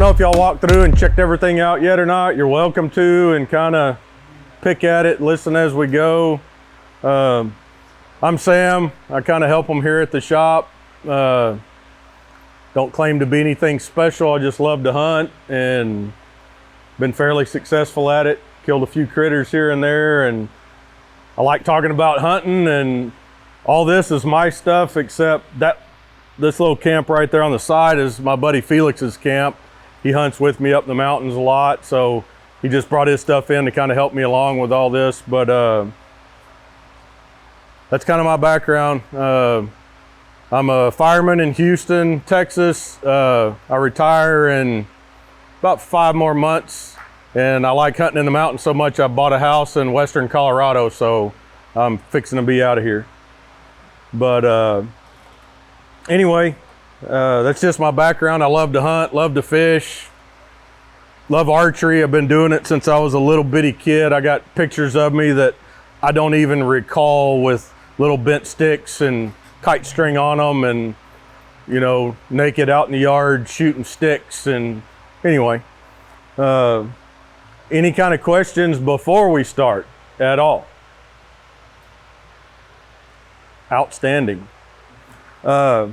don't know if y'all walked through and checked everything out yet or not. You're welcome to, and kind of pick at it, listen as we go. I'm Sam. I kind of help them here at the shop. Don't claim to be anything special. I just love to hunt and been fairly successful at it. Killed a few critters here and there, and I like talking about hunting, and all this is my stuff except this little camp right there on the side is my buddy Felix's camp. He hunts with me up in the mountains a lot, so he just brought his stuff in to kind of help me along with all this. But that's kind of my background. I'm a fireman in Houston, Texas. I retire in about 5 more months, and I like hunting in the mountains so much I bought a house in western Colorado, so I'm fixing to be out of here. But anyway, that's just my background. I love to hunt, love to fish, love archery. I've been doing it since I was a little bitty kid. I got pictures of me that I don't even recall with little bent sticks and kite string on them, and you know, naked out in the yard shooting sticks. And anyway, any kind of questions before we start at all? Outstanding. I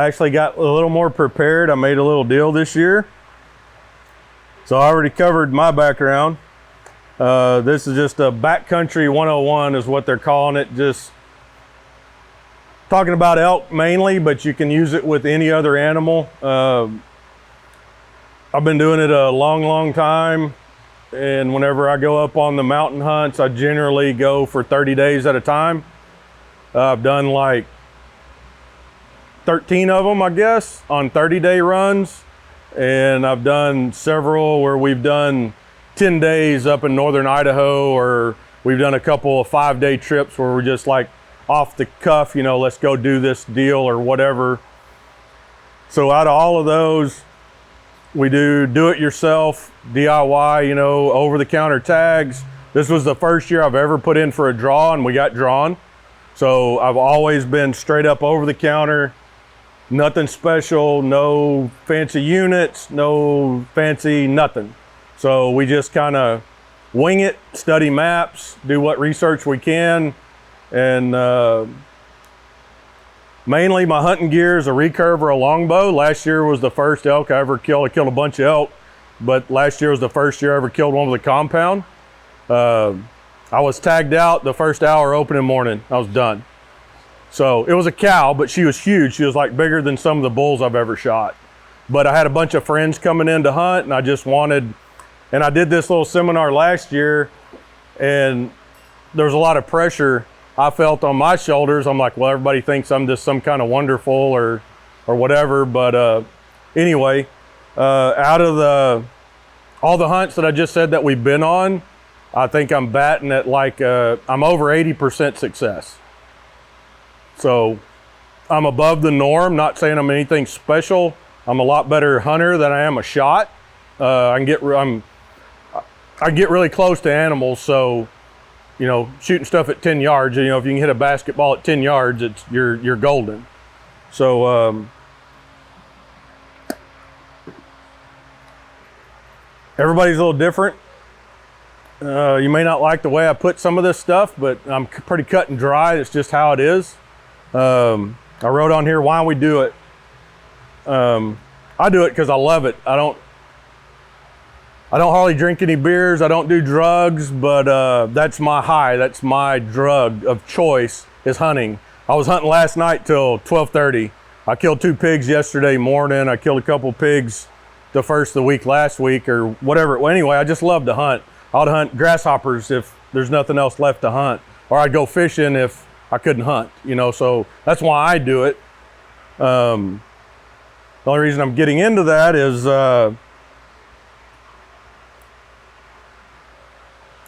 actually got a little more prepared. I made a little deal this year. So I already covered my background. This is just a Backcountry 101 is what they're calling it. Just talking about elk mainly, but you can use it with any other animal. I've been doing it a long time. And whenever I go up on the mountain hunts, I generally go for 30 days at a time. I've done like 13 of them, I guess, on 30-day runs. And I've done several where we've done 10 days up in northern Idaho, or we've done a couple of 5-day trips where we're just like off the cuff, you know, let's go do this deal or whatever. So out of all of those, we do it yourself, DIY, you know, over the counter tags. This was the first year I've ever put in for a draw, and we got drawn. So I've always been straight up over the counter. Nothing special, no fancy units, no fancy nothing. So we just kind of wing it, study maps, do what research we can. And mainly my hunting gear is a recurve or a longbow. Last year was the first elk I ever killed. I killed a bunch of elk, but last year was the first year I ever killed one with a compound. I was tagged out the first hour opening morning. I was done. So it was a cow, but she was huge. She was like bigger than some of the bulls I've ever shot. But I had a bunch of friends coming in to hunt, and I just wanted, and I did this little seminar last year, and there was a lot of pressure I felt on my shoulders. I'm like, well, everybody thinks I'm just some kind of wonderful or whatever. But anyway, out of all the hunts that I just said that we've been on, I think I'm batting at like, I'm over 80% success. So I'm above the norm, not saying I'm anything special. I'm a lot better hunter than I am a shot. I get really close to animals, so you know, shooting stuff at 10 yards, you know, if you can hit a basketball at 10 yards, you're golden. So everybody's a little different. You may not like the way I put some of this stuff, but I'm pretty cut and dry. It's just how it is. I wrote on here why we do it. I do it because I love it. I don't hardly drink any beers. I don't do drugs, but that's my high. That's my drug of choice is hunting. I was hunting last night till 12:30. I killed 2 pigs yesterday morning. I killed a couple pigs the first of the week last week or whatever. Well, anyway, I just love to hunt. I would hunt grasshoppers if there's nothing else left to hunt, or I'd go fishing if I couldn't hunt, you know, so that's why I do it. The only reason I'm getting into that is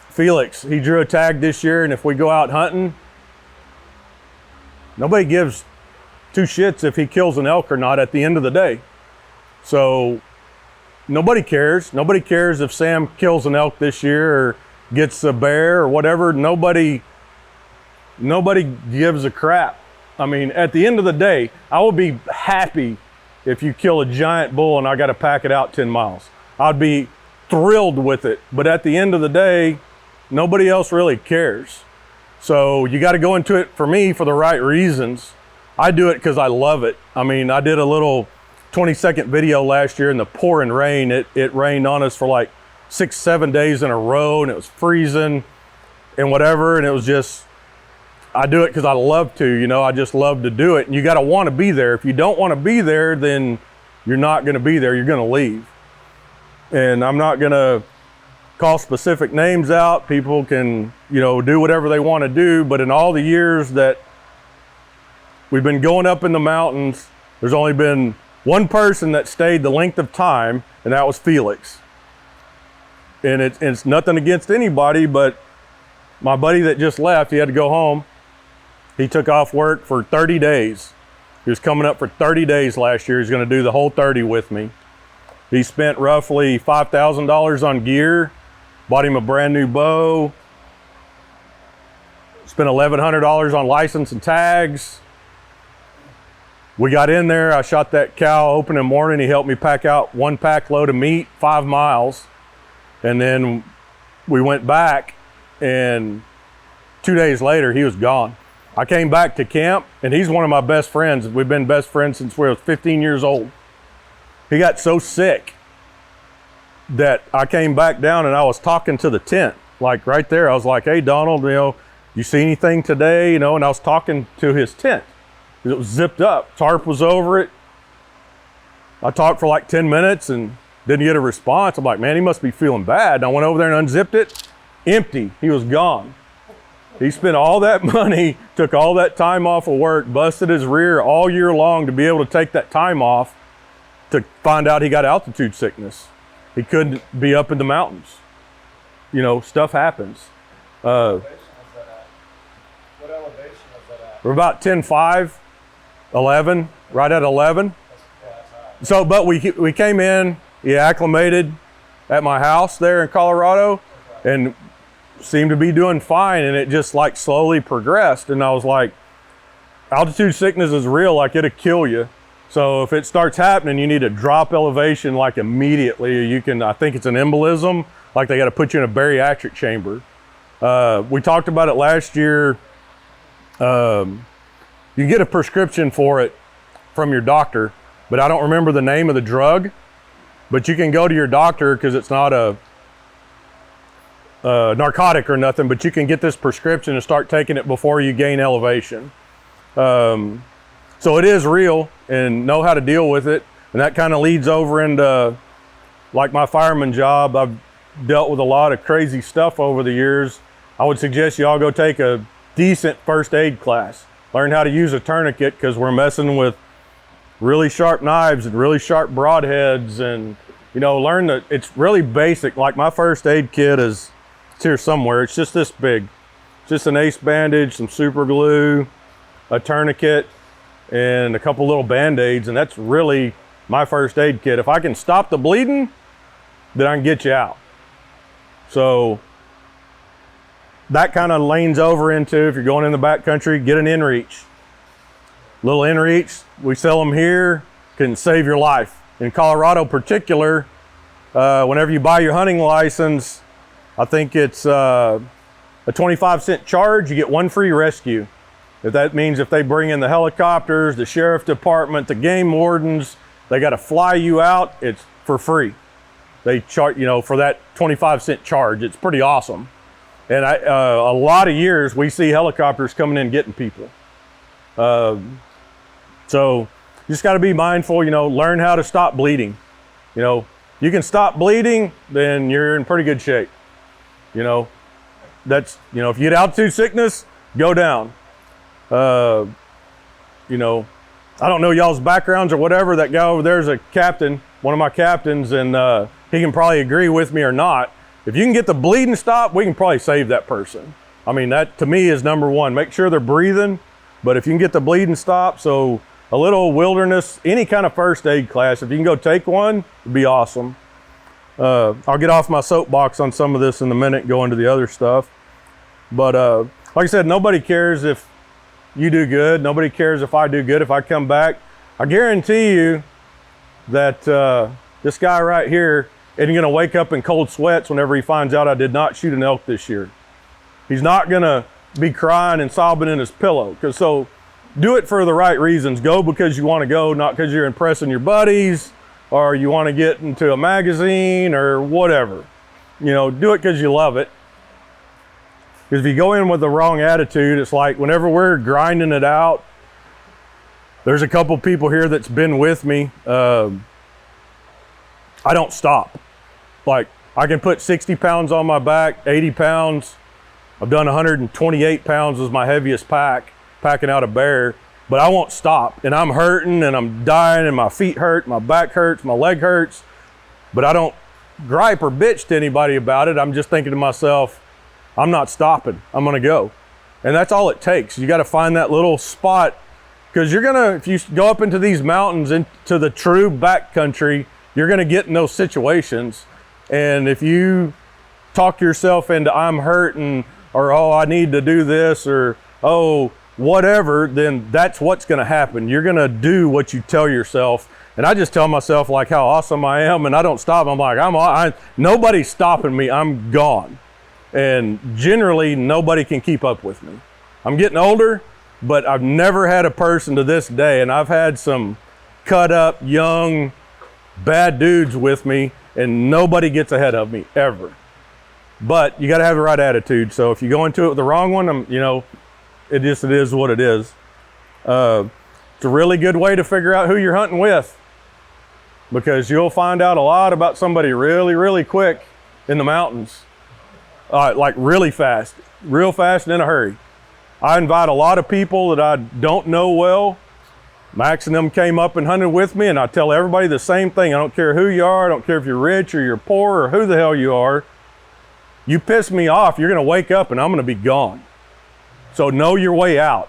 Felix, he drew a tag this year, and if we go out hunting, nobody gives 2 shits if he kills an elk or not at the end of the day. So nobody cares. Nobody cares if Sam kills an elk this year or gets a bear or whatever. Nobody gives a crap. I mean, at the end of the day, I will be happy if you kill a giant bull and I got to pack it out 10 miles. I'd be thrilled with it. But at the end of the day, nobody else really cares. So you got to go into it, for me, for the right reasons. I do it because I love it. I mean, I did a little 20-second video last year in the pouring rain. It rained on us for like 6-7 days in a row, and it was freezing and whatever. And it was just, I do it because I love to, you know, I just love to do it. And you got to want to be there. If you don't want to be there, then you're not going to be there. You're going to leave. And I'm not going to call specific names out. People can, you know, do whatever they want to do. But in all the years that we've been going up in the mountains, there's only been one person that stayed the length of time, and that was Felix. And it's nothing against anybody, but my buddy that just left, he had to go home. He took off work for 30 days. He was coming up for 30 days last year. He's going to do the whole 30 with me. He spent roughly $5,000 on gear, bought him a brand new bow, spent $1,100 on license and tags. We got in there, I shot that cow opening morning. He helped me pack out 1 pack load of meat, 5 miles. And then we went back, and 2 days later, he was gone. I came back to camp, and he's one of my best friends. We've been best friends since we were 15 years old. He got so sick that I came back down, and I was talking to the tent, like right there. I was like, hey, Donald, you know, you see anything today? You know, and I was talking to his tent. It was zipped up. Tarp was over it. I talked for like 10 minutes and didn't get a response. I'm like, man, he must be feeling bad. And I went over there and unzipped it. Empty. He was gone. He spent all that money, took all that time off of work, busted his rear all year long to be able to take that time off to find out he got altitude sickness. He couldn't be up in the mountains. You know, stuff happens. What elevation was that at? We're about 10.5, 11, right at 11. So, but we came in, he acclimated at my house there in Colorado, and seemed to be doing fine, and it just like slowly progressed. And I was like, altitude sickness is real, like it'll kill you. So if it starts happening, you need to drop elevation like immediately. You can, I think it's an embolism, like they got to put you in a bariatric chamber. We talked about it last year. You get a prescription for it from your doctor, but I don't remember the name of the drug. But you can go to your doctor, because it's not a narcotic or nothing, but you can get this prescription and start taking it before you gain elevation. So it is real, and know how to deal with it. And that kind of leads over into like my fireman job. I've dealt with a lot of crazy stuff over the years. I would suggest you all go take a decent first aid class. Learn how to use a tourniquet, because we're messing with really sharp knives and really sharp broadheads, and you know, learn that it's really basic. Like my first aid kit is, it's here somewhere. It's just this big. Just an ace bandage, some super glue, a tourniquet, and a couple little band-aids, and that's really my first aid kit. If I can stop the bleeding, then I can get you out. So that kind of lanes over into, if you're going in the backcountry, get an inReach. Little inReach, we sell them here, can save your life. In Colorado particular, whenever you buy your hunting license, I think it's a 25-cent charge, you get 1 free rescue. If that means if they bring in the helicopters, the sheriff department, the game wardens, they got to fly you out, it's for free. They charge, you know, for that 25-cent charge. It's pretty awesome. And a lot of years we see helicopters coming in getting people. So you just got to be mindful, you know, learn how to stop bleeding. You know, you can stop bleeding, then you're in pretty good shape. You know, that's, you know, if you get altitude sickness, go down. You know, I don't know y'all's backgrounds or whatever. That guy over there is a captain, one of my captains, and he can probably agree with me or not. If you can get the bleeding stopped, we can probably save that person. I mean, that to me is number one. Make sure they're breathing, but if you can get the bleeding stopped, so a little wilderness, any kind of first aid class, if you can go take one, it'd be awesome. I'll get off my soapbox on some of this in a minute, go into the other stuff. But like I said, nobody cares if you do good. Nobody cares if I do good. If I come back, I guarantee you, that this guy right here isn't going to wake up in cold sweats whenever he finds out I did not shoot an elk this year. He's not going to be crying and sobbing in his pillow. So do it for the right reasons. Go because you want to go, not because you're impressing your buddies or you want to get into a magazine or whatever. You know, do it because you love it. Because if you go in with the wrong attitude, it's like whenever we're grinding it out, there's a couple people here that's been with me. I don't stop. Like, I can put 60 pounds on my back, 80 pounds. I've done 128 pounds as my heaviest packing out a bear, but I won't stop. And I'm hurting and I'm dying and my feet hurt, my back hurts, my leg hurts, but I don't gripe or bitch to anybody about it. I'm just thinking to myself, I'm not stopping, I'm gonna go. And that's all it takes. You gotta find that little spot, because you're gonna, if you go up into these mountains, into the true backcountry, you're gonna get in those situations. And if you talk yourself into I'm hurting, or oh, I need to do this, or oh, whatever, then that's what's gonna happen. You're gonna do what you tell yourself. And I just tell myself like how awesome I am, and I don't stop. I'm like, nobody's stopping me, I'm gone. And generally, nobody can keep up with me. I'm getting older, but I've never had a person to this day, and I've had some cut up, young, bad dudes with me, and nobody gets ahead of me, ever. But you gotta have the right attitude. So if you go into it with the wrong one, you know, it is what it is. It's a really good way to figure out who you're hunting with, because you'll find out a lot about somebody really, really quick in the mountains. Like really fast, real fast and in a hurry. I invite a lot of people that I don't know well. Max and them came up and hunted with me, and I tell everybody the same thing. I don't care who you are, I don't care if you're rich or you're poor or who the hell you are. You piss me off, you're gonna wake up and I'm gonna be gone. So know your way out.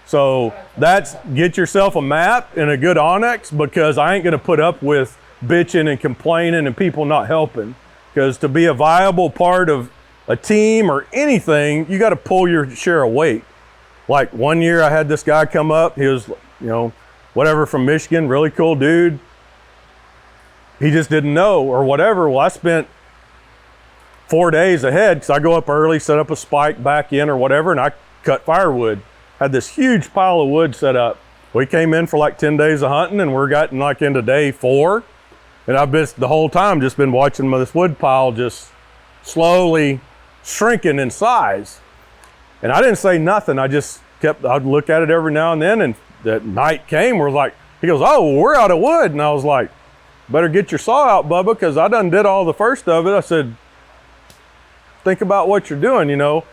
So that's, get yourself a map and a good Onyx, because I ain't gonna put up with bitching and complaining and people not helping. Because to be a viable part of a team or anything, you gotta pull your share of weight. Like one year I had this guy come up, he was, you know, whatever, from Michigan, really cool dude. He just didn't know or whatever. Well, I spent 4 days ahead, because I go up early, set up a spike back in or whatever, and I cut firewood. Had this huge pile of wood set up. We came in for like 10 days of hunting, and we're getting like into day 4. And I've been, the whole time, just been watching this wood pile just slowly shrinking in size. And I didn't say nothing. I just kept, I'd look at it every now and then, and that night came, we're like, he goes, oh, we're out of wood. And I was like, better get your saw out, Bubba, because I done did all the first of it. I said, think about what you're doing, you know.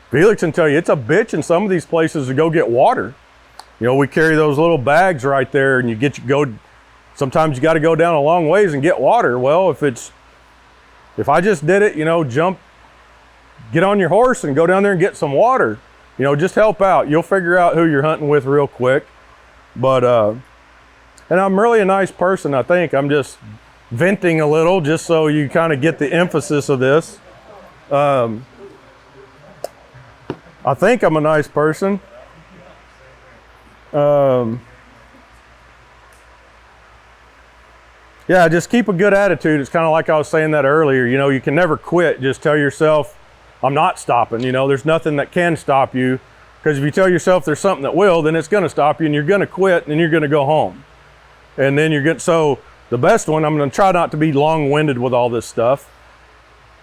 Felix can tell you, it's a bitch in some of these places to go get water. You know, we carry those little bags right there, and sometimes you got to go down a long ways and get water. Well, if I just did it, you know, get on your horse and go down there and get some water. You know, just help out. You'll figure out who you're hunting with real quick. But, and I'm really a nice person, I think. I'm just venting a little just so you kind of get the emphasis of this. I think I'm a nice person. Yeah, just keep a good attitude. It's kind of like I was saying that earlier. You know, you can never quit. Just tell yourself, I'm not stopping. You know, there's nothing that can stop you, because if you tell yourself there's something that will, then it's going to stop you, and you're going to quit, and you're going to go home. And then so the best one, I'm going to try not to be long-winded with all this stuff.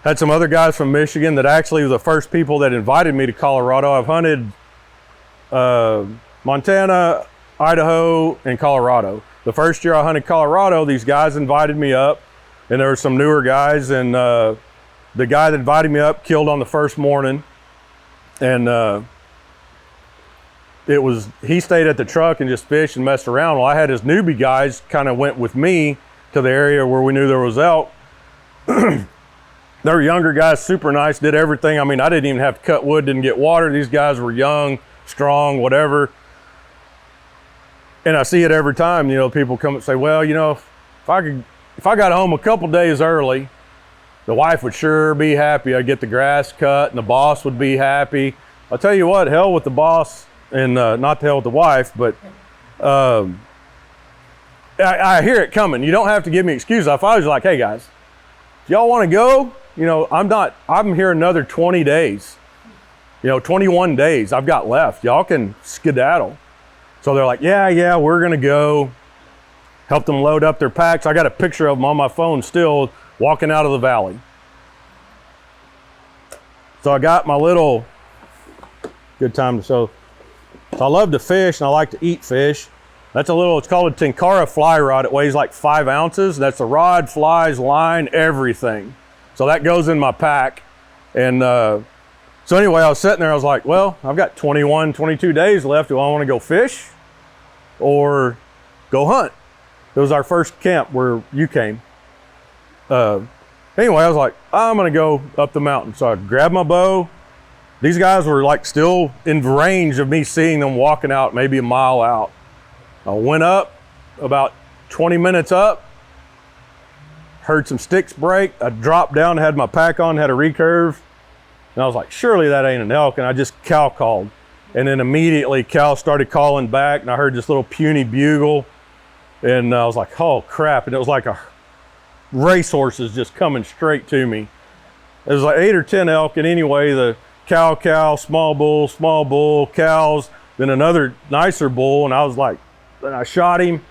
Had some other guys from Michigan that actually were the first people that invited me to Colorado. I've hunted Montana, Idaho, and Colorado. The first year I hunted Colorado, these guys invited me up, and there were some newer guys, and the guy that invited me up killed on the first morning. And he stayed at the truck and just fished and messed around. Well, I had his newbie guys kind of went with me to the area where we knew there was elk. They were younger guys, super nice, did everything. I mean, I didn't even have to cut wood, didn't get water. These guys were young, strong, whatever. And I see it every time, you know, people come and say, well, you know, if I got home a couple days early, the wife would sure be happy. I'd get the grass cut and the boss would be happy. I'll tell you what, hell with the boss, and not to hell with the wife, but I hear it coming. You don't have to give me excuses. If I was like, hey guys, if y'all want to go, you know, I'm here another 20 days, you know, 21 days I've got left. Y'all can skedaddle. So they're like, yeah, we're going to go. Help them load up their packs. I got a picture of them on my phone still walking out of the valley. So I got my little, good time to show. So I love to fish and I like to eat fish. That's a little, it's called a Tenkara fly rod. It weighs like 5 ounces. That's the rod, flies, line, everything. So that goes in my pack. And so anyway, I was sitting there, I was like, well, I've got 21, 22 days left. Do I want to go fish or go hunt? It was our first camp where you came. Anyway, I was like, I'm gonna go up the mountain. So I grabbed my bow. These guys were like still in range of me seeing them walking out maybe a mile out. I went up, about 20 minutes up, heard some sticks break. I dropped down, had my pack on, had a recurve. And I was like, surely that ain't an elk. And I just cow called. And then immediately cow started calling back and I heard this little puny bugle. And I was like, oh crap. And it was like a racehorses just coming straight to me. It was like 8 or 10 elk. And anyway, the cow, small bull, cows, then another nicer bull. And I was like, and I shot him,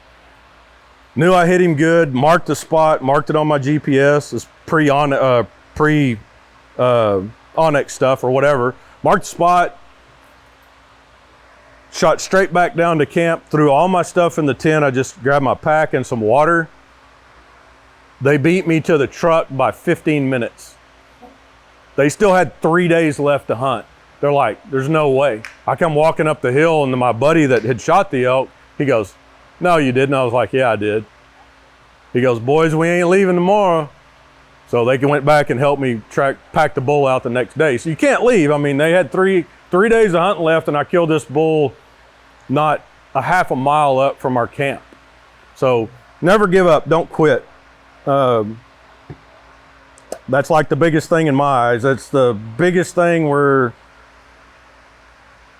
knew I hit him good, marked the spot, marked it on my GPS. It's Onyx stuff or whatever. Marked the spot, shot straight back down to camp, threw all my stuff in the tent. I just grabbed my pack and some water. They beat me to the truck by 15 minutes. They still had 3 days left to hunt. They're like, there's no way. I come walking up the hill and my buddy that had shot the elk, he goes, no, you didn't. I was like, yeah, I did. He goes, boys, we ain't leaving tomorrow. So they went back and helped me pack the bull out the next day. So you can't leave. I mean, they had three days of hunting left and I killed this bull not a half a mile up from our camp. So never give up, don't quit. That's like the biggest thing in my eyes. That's the biggest thing where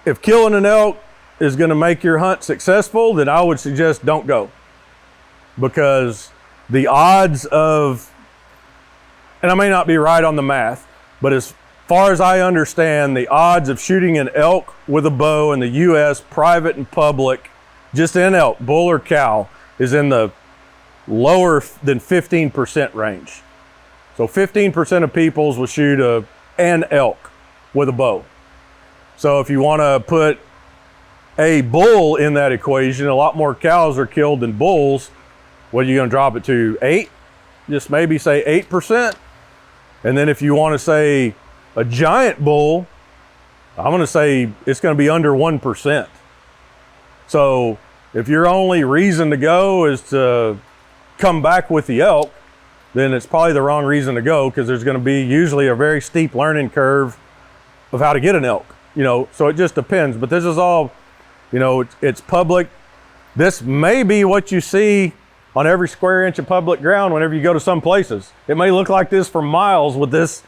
if killing an elk is going to make your hunt successful, then I would suggest don't go. Because the odds of, and I may not be right on the math, but as far as I understand, the odds of shooting an elk with a bow in the US, private and public, just in elk, bull or cow, is in the lower than 15% range. So 15% of peoples will shoot an elk with a bow. So if you want to put a bull in that equation, a lot more cows are killed than bulls. What are you going to drop it to? 8? Just maybe say 8%. And then if you want to say a giant bull, I'm going to say it's going to be under 1%. So if your only reason to go is to come back with the elk, then it's probably the wrong reason to go, because there's going to be usually a very steep learning curve of how to get an elk, you know. So it just depends. But this is all, you know, it's public. This may be what you see on every square inch of public ground whenever you go to some places. It may look like this for miles with this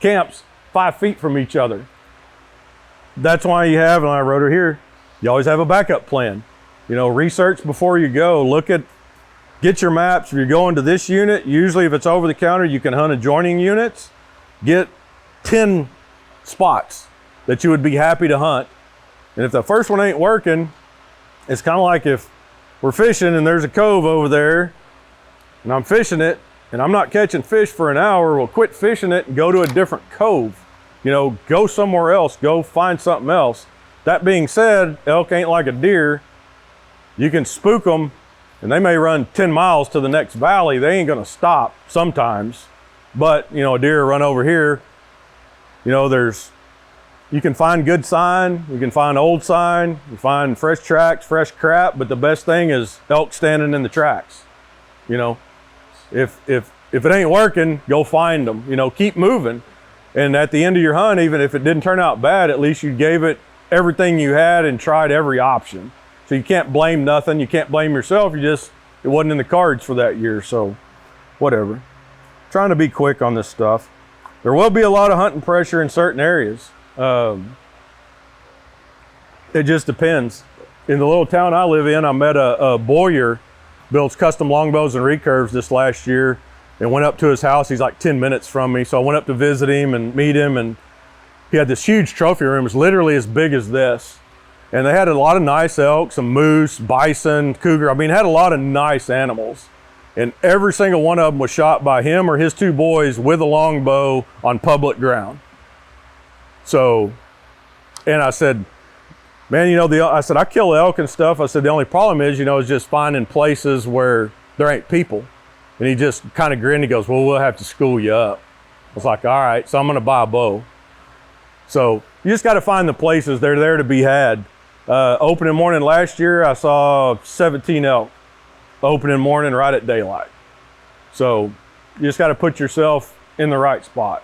camps 5 feet from each other. That's why you have, and I wrote it here, you always have a backup plan. You know, research before you go. Get your maps. If you're going to this unit, usually if it's over the counter, you can hunt adjoining units. Get 10 spots that you would be happy to hunt. And if the first one ain't working, it's kind of like if we're fishing and there's a cove over there and I'm fishing it and I'm not catching fish for an hour, we'll quit fishing it and go to a different cove. You know, go somewhere else, go find something else. That being said, elk ain't like a deer. You can spook them and they may run 10 miles to the next valley. They ain't gonna stop sometimes. But, you know, a deer run over here, you know, you can find good sign, you can find old sign, you find fresh tracks, fresh crap, but the best thing is elk standing in the tracks. You know, if it ain't working, go find them, you know, keep moving. And at the end of your hunt, even if it didn't turn out bad, at least you gave it everything you had and tried every option. So you can't blame nothing, you can't blame yourself, it wasn't in the cards for that year, so whatever. Trying to be quick on this stuff. There will be a lot of hunting pressure in certain areas. It just depends. In the little town I live in, I met a Boyer builds custom longbows and recurves this last year, and went up to his house. He's like 10 minutes from me. So I went up to visit him and meet him, and he had this huge trophy room. It's literally as big as this. And they had a lot of nice elk, some moose, bison, cougar. I mean, had a lot of nice animals. And every single one of them was shot by him or his two boys with a longbow on public ground. So, and I said, man, you know, I said, I kill elk and stuff. I said, the only problem is, you know, is just finding places where there ain't people. And he just kind of grinned. He goes, well, we'll have to school you up. I was like, all right, so I'm going to buy a bow. So you just got to find the places. They're there to be had. Opening morning last year, I saw 17 elk opening morning right at daylight. So you just got to put yourself in the right spot.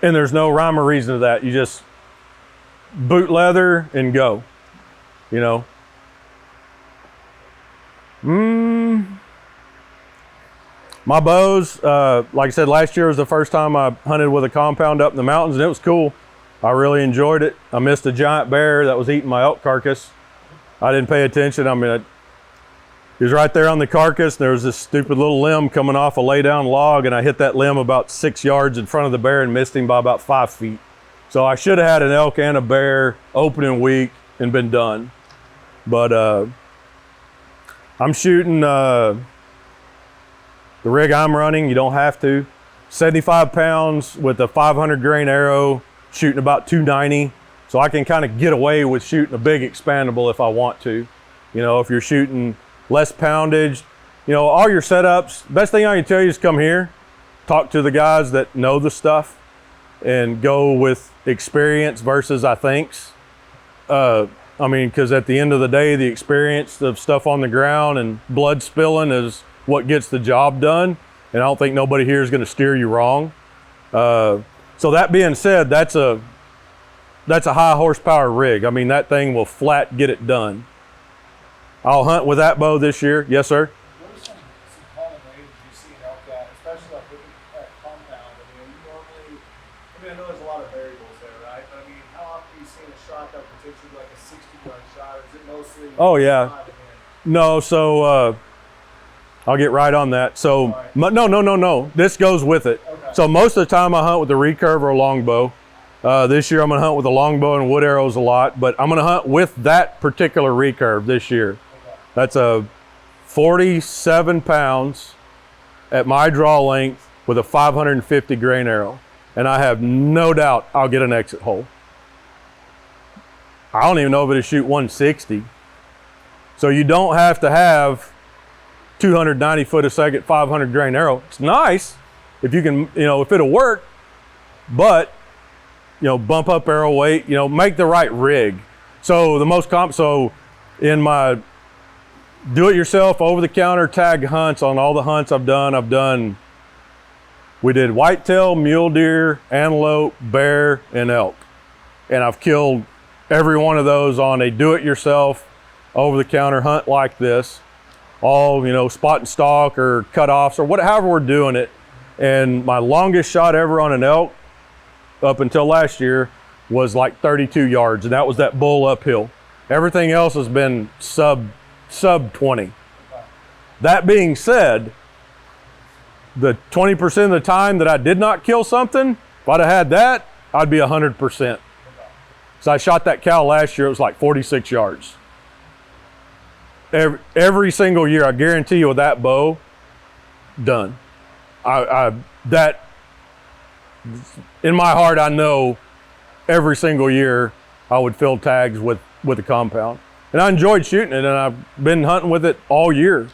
And there's no rhyme or reason to that. You just boot leather and go, you know. My bows, like I said, last year was the first time I hunted with a compound up in the mountains, and it was cool. I really enjoyed it. I missed a giant bear that was eating my elk carcass. I didn't pay attention. I mean, he was right there on the carcass. There was this stupid little limb coming off a lay down log, and I hit that limb about 6 yards in front of the bear and missed him by about 5 feet. So I should have had an elk and a bear opening week and been done. But I'm shooting the rig I'm running. You don't have to. 75 pounds with a 500 grain arrow, shooting about 290. So I can kind of get away with shooting a big expandable if I want to. You know, if you're shooting less poundage, you know, all your setups, best thing I can tell you is come here, talk to the guys that know the stuff, and go with experience versus I thinks. I mean, because at the end of the day, the experience of stuff on the ground and blood spilling is what gets the job done. And I don't think nobody here is going to steer you wrong. So that being said, that's a high horsepower rig. I mean, that thing will flat get it done. I'll hunt with that bow this year. Yes, sir. What are some common ranges you see in elk at, especially like with that compound? I mean, you normally, I know there's a lot of variables there, right? But I mean, how often are you seeing a shot that potentially like a 60-yard shot? Or is it mostly? Oh yeah. No, so I'll get right on that. So right. No. This goes with it. Okay. So most of the time I hunt with a recurve or a longbow. This year I'm gonna hunt with a longbow and wood arrows a lot, but I'm gonna hunt with that particular recurve this year. Okay. That's a 47 pounds at my draw length with a 550 grain arrow. And I have no doubt I'll get an exit hole. I don't even know if it'll shoot 160. So you don't have to have 290 foot a second, 500 grain arrow. It's nice if you can, you know, if it'll work, but you know, bump up arrow weight, you know, make the right rig. So so in my do-it-yourself over-the-counter tag hunts, on all the hunts I've done, we did whitetail, mule deer, antelope, bear, and elk. And I've killed every one of those on a do-it-yourself over-the-counter hunt like this. All, you know, spot and stalk or cutoffs or however we're doing it. And my longest shot ever on an elk up until last year was like 32 yards, and that was that bull uphill. Everything else has been sub 20. That being said, the 20% of the time that I did not kill something, if I'd have had that, I'd be 100%. So I shot that cow last year, it was like 46 yards. Every single year, I guarantee you with that bow, done. That in my heart, I know every single year I would fill tags with a compound. And I enjoyed shooting it, and I've been hunting with it all year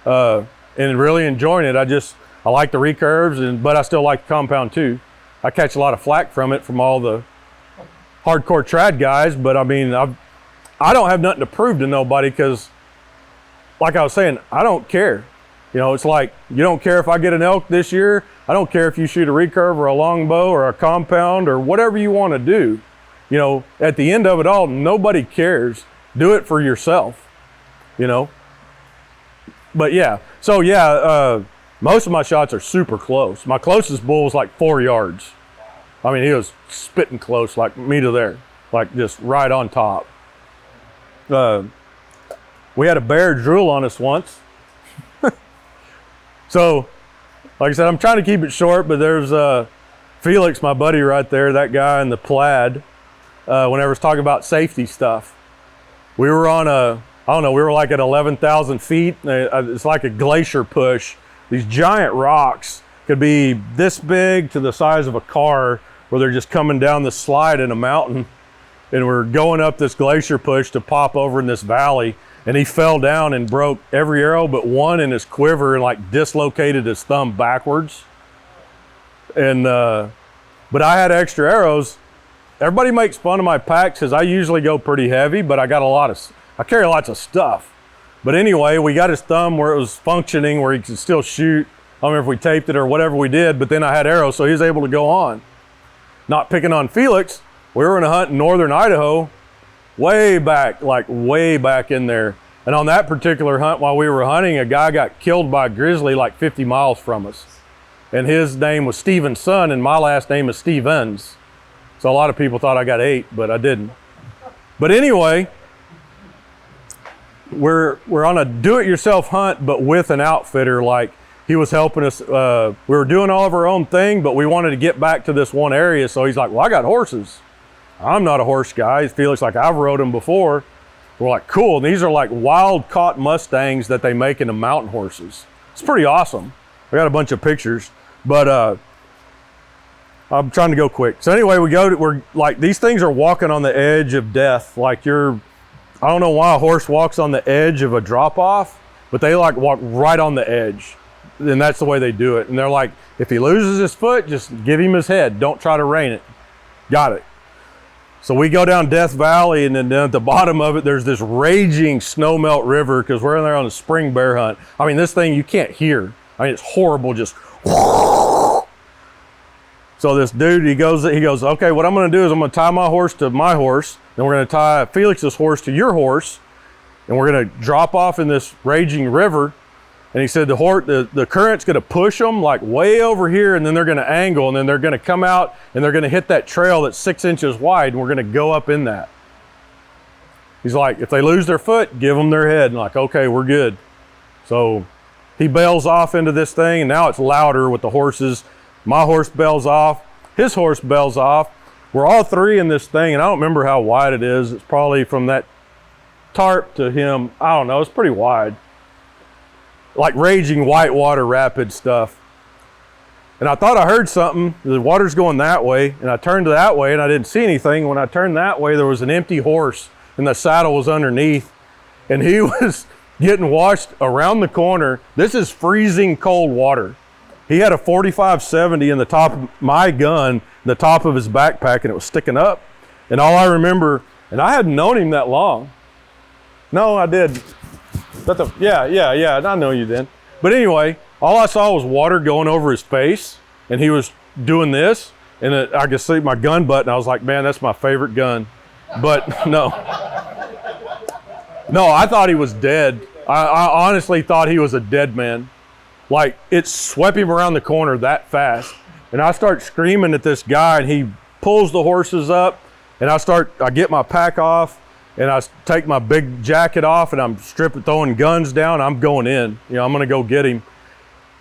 and really enjoying it. I like the recurves, but I still like the compound too. I catch a lot of flack from it from all the hardcore trad guys, but I mean, I don't have nothing to prove to nobody because, like I was saying, I don't care. You know, it's like, you don't care if I get an elk this year. I don't care if you shoot a recurve or a longbow or a compound or whatever you want to do. You know, at the end of it all, nobody cares. Do it for yourself, you know. But yeah, so yeah, most of my shots are super close. My closest bull was like 4 yards. I mean, he was spitting close, like me to there, like just right on top. We had a bear drool on us once. So, like I said, I'm trying to keep it short, but there's Felix, my buddy right there, that guy in the plaid, whenever I was talking about safety stuff. We were on I don't know, we were like at 11,000 feet. It's like a glacier push. These giant rocks could be this big to the size of a car, where they're just coming down the slide in a mountain. And we're going up this glacier push to pop over in this valley. And he fell down and broke every arrow but one in his quiver and like dislocated his thumb backwards. And, but I had extra arrows. Everybody makes fun of my packs because I usually go pretty heavy, but I carry lots of stuff. But anyway, we got his thumb where it was functioning, where he could still shoot. I don't know if we taped it or whatever we did, but then I had arrows, so he was able to go on. Not picking on Felix, we were in a hunt in northern Idaho, way back in there. And on that particular hunt, while we were hunting, a guy got killed by a grizzly like 50 miles from us. And his name was Stevenson, and my last name is Stevens. So a lot of people thought I got 8, but I didn't. But anyway, we're on a do-it-yourself hunt, but with an outfitter. Like, he was helping us. We were doing all of our own thing, but we wanted to get back to this one area. So he's like, well, I got horses. I'm not a horse guy. Felix like, I've rode them before. We're like, cool. And these are like wild caught Mustangs that they make into mountain horses. It's pretty awesome. I got a bunch of pictures, but I'm trying to go quick. So anyway, we're like, these things are walking on the edge of death. Like I don't know why a horse walks on the edge of a drop off, but they like walk right on the edge. And that's the way they do it. And they're like, if he loses his foot, just give him his head. Don't try to rein it. Got it. So we go down Death Valley, and then at the bottom of it, there's this raging snowmelt river, because we're in there on a spring bear hunt. I mean, this thing you can't hear. I mean, it's horrible, just. So this dude, he goes, okay, what I'm gonna do is I'm gonna tie my horse to my horse, and we're gonna tie Felix's horse to your horse, and we're gonna drop off in this raging river. And he said the current's gonna push them like way over here, and then they're gonna angle, and then they're gonna come out, and they're gonna hit that trail that's 6 inches wide, and we're gonna go up in that. He's like, if they lose their foot, give them their head. And like, okay, we're good. So he bails off into this thing, and now it's louder with the horses. My horse bails off, his horse bails off. We're all three in this thing, and I don't remember how wide it is. It's probably from that tarp to him. I don't know, it's pretty wide. Like raging whitewater rapid stuff. And I thought I heard something. The water's going that way, and I turned that way, and I didn't see anything. When I turned that way, there was an empty horse, and the saddle was underneath, and he was getting washed around the corner. This is freezing cold water. He had a 45-70 in the top of my gun, the top of his backpack, and it was sticking up. And all I remember, and I hadn't known him that long. No, I did. Yeah, I know you did. But anyway, all I saw was water going over his face, and he was doing this, and I could see my gun butt, and I was like, man, that's my favorite gun. But no, I thought he was dead. I honestly thought he was a dead man. Like, it swept him around the corner that fast. And I start screaming at this guy, and he pulls the horses up, and I get my pack off, and I take my big jacket off, and I'm throwing guns down. I'm going in. You know, I'm gonna go get him.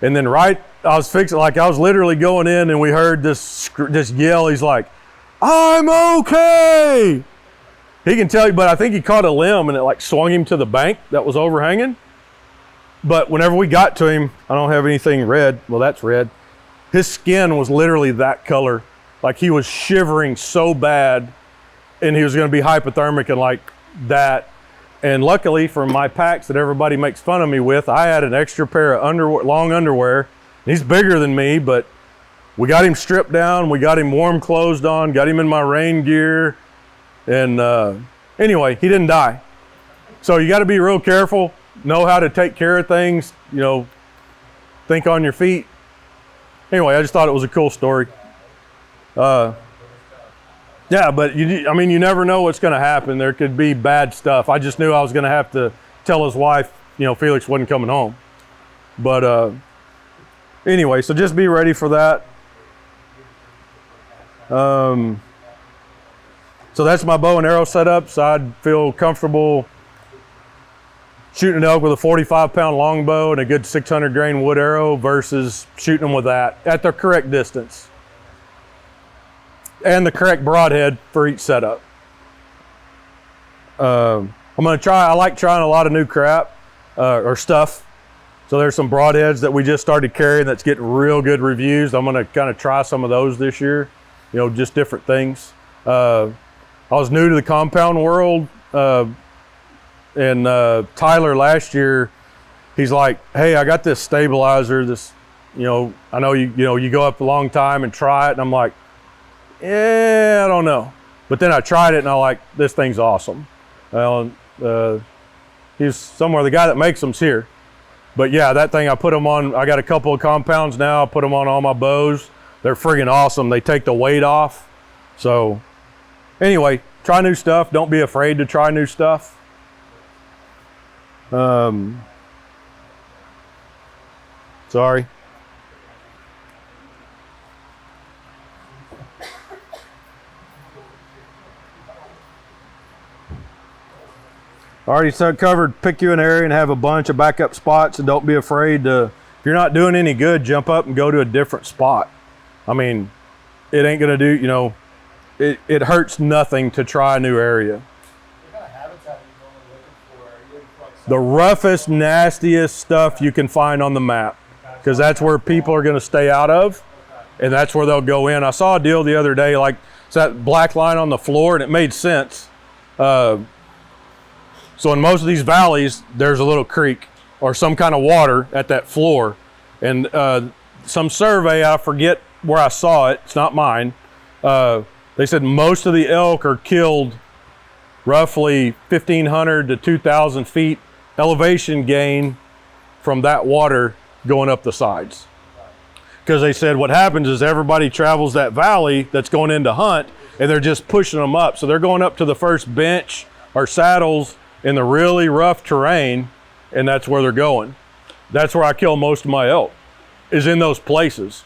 And then I was literally going in, and we heard this yell. He's like, I'm okay. He can tell you, but I think he caught a limb, and it like swung him to the bank that was overhanging. But whenever we got to him, I don't have anything red. Well, that's red. His skin was literally that color. Like, he was shivering so bad, and he was going to be hypothermic and like that. And luckily for my packs that everybody makes fun of me with, I had an extra pair of long underwear. He's bigger than me, but we got him stripped down. We got him warm clothes on, got him in my rain gear. And anyway, he didn't die. So you got to be real careful, know how to take care of things, you know, think on your feet. Anyway, I just thought it was a cool story. Yeah, but you never know what's going to happen. There could be bad stuff. I just knew I was going to have to tell his wife, you know, Felix wasn't coming home. But anyway, so just be ready for that. So that's my bow and arrow setup. So I'd feel comfortable shooting an elk with a 45-pound longbow and a good 600 grain wood arrow versus shooting them with that at the correct distance and the correct broadhead for each setup. I'm gonna try, I like trying a lot of new crap or stuff. So there's some broadheads that we just started carrying that's getting real good reviews. I'm gonna kind of try some of those this year, you know, just different things. I was new to the compound world, and Tyler last year, he's like, hey, I got this stabilizer, this, you know, I know you go up a long time and try it, and I'm like, yeah, I don't know. But then I tried it and I like, this thing's awesome. He's somewhere, the guy that makes them's here. But yeah, that thing, I put them on, I got a couple of compounds now, I put them on all my bows. They're friggin' awesome. They take the weight off. So anyway, try new stuff. Don't be afraid to try new stuff. Sorry. Already covered, pick you an area and have a bunch of backup spots, and don't be afraid to, if you're not doing any good, jump up and go to a different spot. I mean, it ain't gonna do, you know, it hurts nothing to try a new area. What kind of habitat are you normally looking for? Are you looking for like The roughest, nastiest stuff you can find on the map, because that's where people are gonna stay out of, and that's where they'll go in. I saw a deal the other day, like it's that black line on the floor, and it made sense. So in most of these valleys, there's a little creek or some kind of water at that floor. And some survey, I forget where I saw it, it's not mine. They said most of the elk are killed roughly 1,500 to 2,000 feet elevation gain from that water going up the sides. Because they said what happens is everybody travels that valley that's going in to hunt, and they're just pushing them up. So they're going up to the first bench or saddles in the really rough terrain, and that's where they're going. That's where I kill most of my elk, is in those places.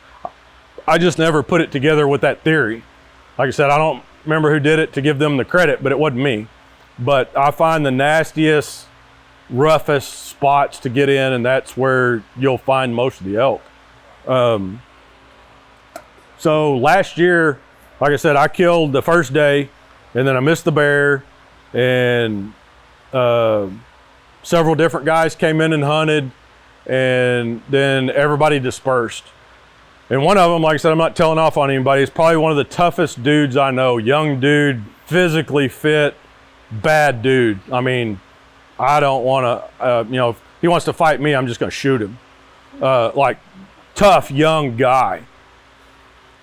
I just never put it together with that theory. Like I said, I don't remember who did it to give them the credit, but it wasn't me. But I find the nastiest, roughest spots to get in, and that's where you'll find most of the elk. So last year, like I said, I killed the first day, and then I missed the bear, and several different guys came in and hunted, and then everybody dispersed. And one of them, like I said, I'm not telling off on anybody, is probably one of the toughest dudes I know. Young dude, physically fit, bad dude. I mean, I don't want to, you know, if he wants to fight me, I'm just going to shoot him. Like, tough young guy.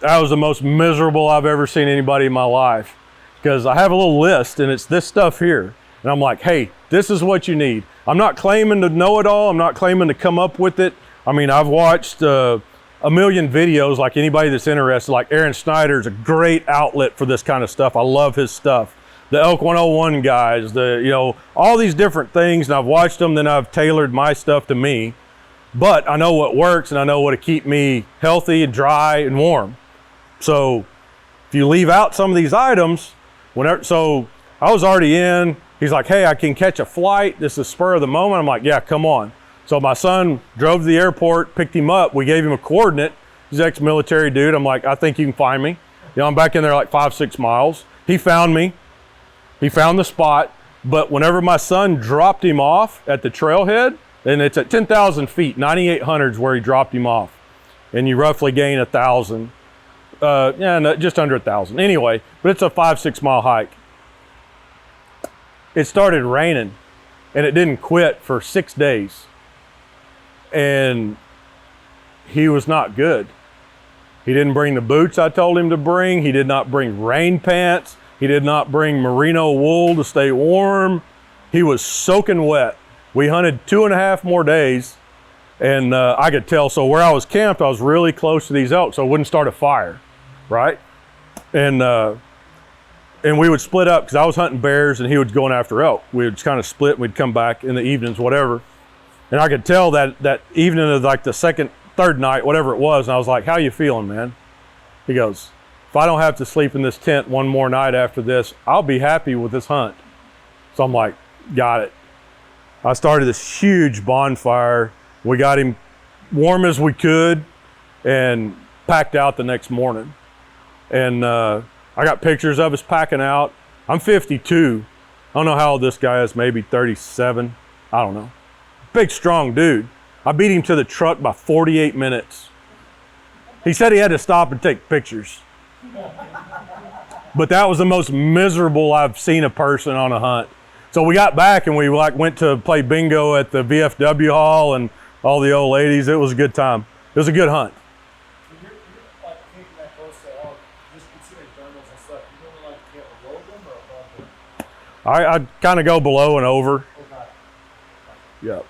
That was the most miserable I've ever seen anybody in my life, because I have a little list, and it's this stuff here. And I'm like, hey, this is what you need. I'm not claiming to know it all. I'm not claiming to come up with it. I mean, I've watched a million videos, like anybody that's interested. Like Aaron Snyder's a great outlet for this kind of stuff. I love his stuff. The Elk 101 guys, you know, all these different things, and I've watched them, then I've tailored my stuff to me. But I know what works, and I know what to keep me healthy and dry and warm. So if you leave out some of these items, so I was already in. He's like, hey, I can catch a flight. This is spur of the moment. I'm like, yeah, come on. So my son drove to the airport, picked him up. We gave him a coordinate. He's an ex-military dude. I'm like, I think you can find me. You know, I'm back in there like 5-6 miles. He found me. He found the spot. But whenever my son dropped him off at the trailhead, and it's at 10,000 feet, 9,800 is where he dropped him off. And you roughly gain 1,000. Yeah, no, just under 1,000. Anyway, but it's a 5-6 mile hike. It started raining, and it didn't quit for 6 days. And he was not good. He didn't bring the boots I told him to bring. He did not bring rain pants. He did not bring merino wool to stay warm. He was soaking wet. We hunted 2.5 more days, and I could tell. So where I was camped, I was really close to these elk, so it wouldn't start a fire, right? And we would split up, because I was hunting bears and he was going after elk. We would kind of split, and we'd come back in the evenings, whatever. And I could tell that evening of like the third night, whatever it was, and I was like, how you feeling, man? He goes, if I don't have to sleep in this tent one more night after this, I'll be happy with this hunt. So I'm like, got it. I started this huge bonfire. We got him warm as we could and packed out the next morning. And I got pictures of us packing out. I'm 52. I don't know how old this guy is, maybe 37. I don't know. Big, strong dude. I beat him to the truck by 48 minutes. He said he had to stop and take pictures. But that was the most miserable I've seen a person on a hunt. So we got back and we went to play bingo at the VFW hall and all the old ladies. It was a good time. It was a good hunt. So you're like thinking that close to all, just considering thermals and stuff, you don't like to get below them or above them? I kind of go below and over. Okay.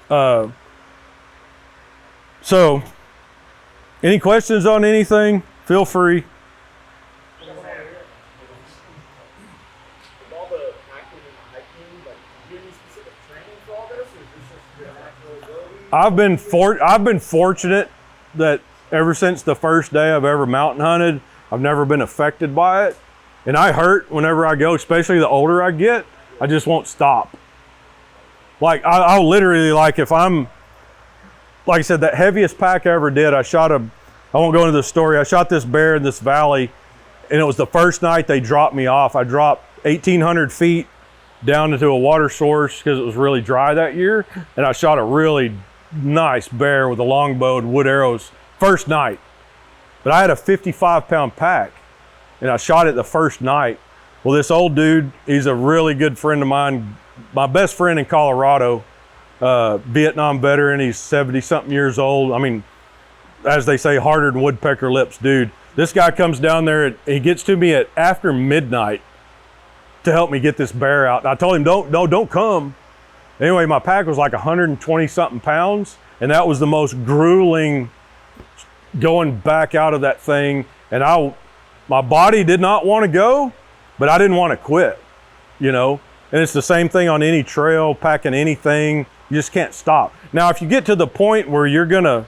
Yeah. So, any questions on anything? Feel free. I've been fortunate that ever since the first day I've ever mountain hunted, I've never been affected by it. And I hurt whenever I go, especially the older I get, I just won't stop. Like I'll literally, like if I'm, like I said, that heaviest pack I ever did, I won't go into the story, I shot this bear in this valley and it was the first night they dropped me off. I dropped 1,800 feet down into a water source because it was really dry that year. And I shot a really nice bear with a longbow and wood arrows first night. But I had a 55-pound pack and I shot it the first night. Well, this old dude, he's a really good friend of mine, my best friend in Colorado, Vietnam veteran. He's 70-something years old. I mean, as they say, harder than woodpecker lips, dude. This guy comes down there and he gets to me at after midnight to help me get this bear out. And I told him, don't come. Anyway, my pack was like 120 something pounds. And that was the most grueling going back out of that thing. And my body did not want to go, but I didn't want to quit, you know? And it's the same thing on any trail, packing anything, you just can't stop. Now, if you get to the point where you're gonna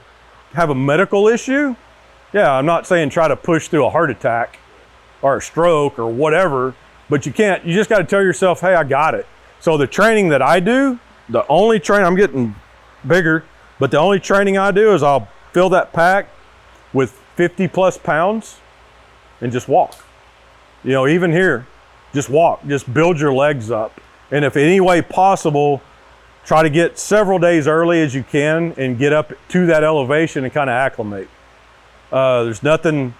have a medical issue, yeah, I'm not saying try to push through a heart attack or a stroke or whatever, but you just gotta tell yourself, hey, I got it. So the training that I do, I'm getting bigger, but the only training I do is I'll fill that pack with 50 plus pounds and just walk. You know, even here, just walk, just build your legs up. And if any way possible, try to get several days early as you can and get up to that elevation and kind of acclimate. There's nothing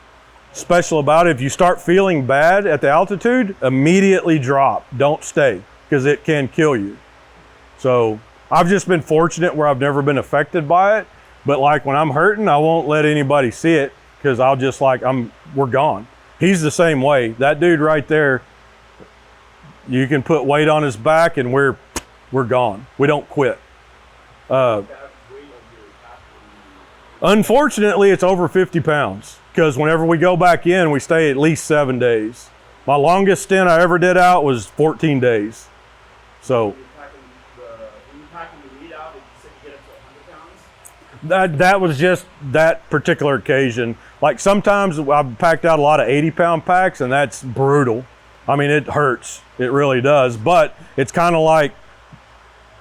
special about it. If you start feeling bad at the altitude, immediately drop, don't stay, because it can kill you. So I've just been fortunate where I've never been affected by it, but like when I'm hurting, I won't let anybody see it because I'll just we're gone. He's the same way. That dude right there, you can put weight on his back and we're gone. We don't quit. Unfortunately, it's over 50 pounds because whenever we go back in, we stay at least 7 days. My longest stint I ever did out was 14 days. So that was just that particular occasion. Like sometimes I've packed out a lot of 80-pound packs and that's brutal. I mean, it hurts. It really does. But it's kind of like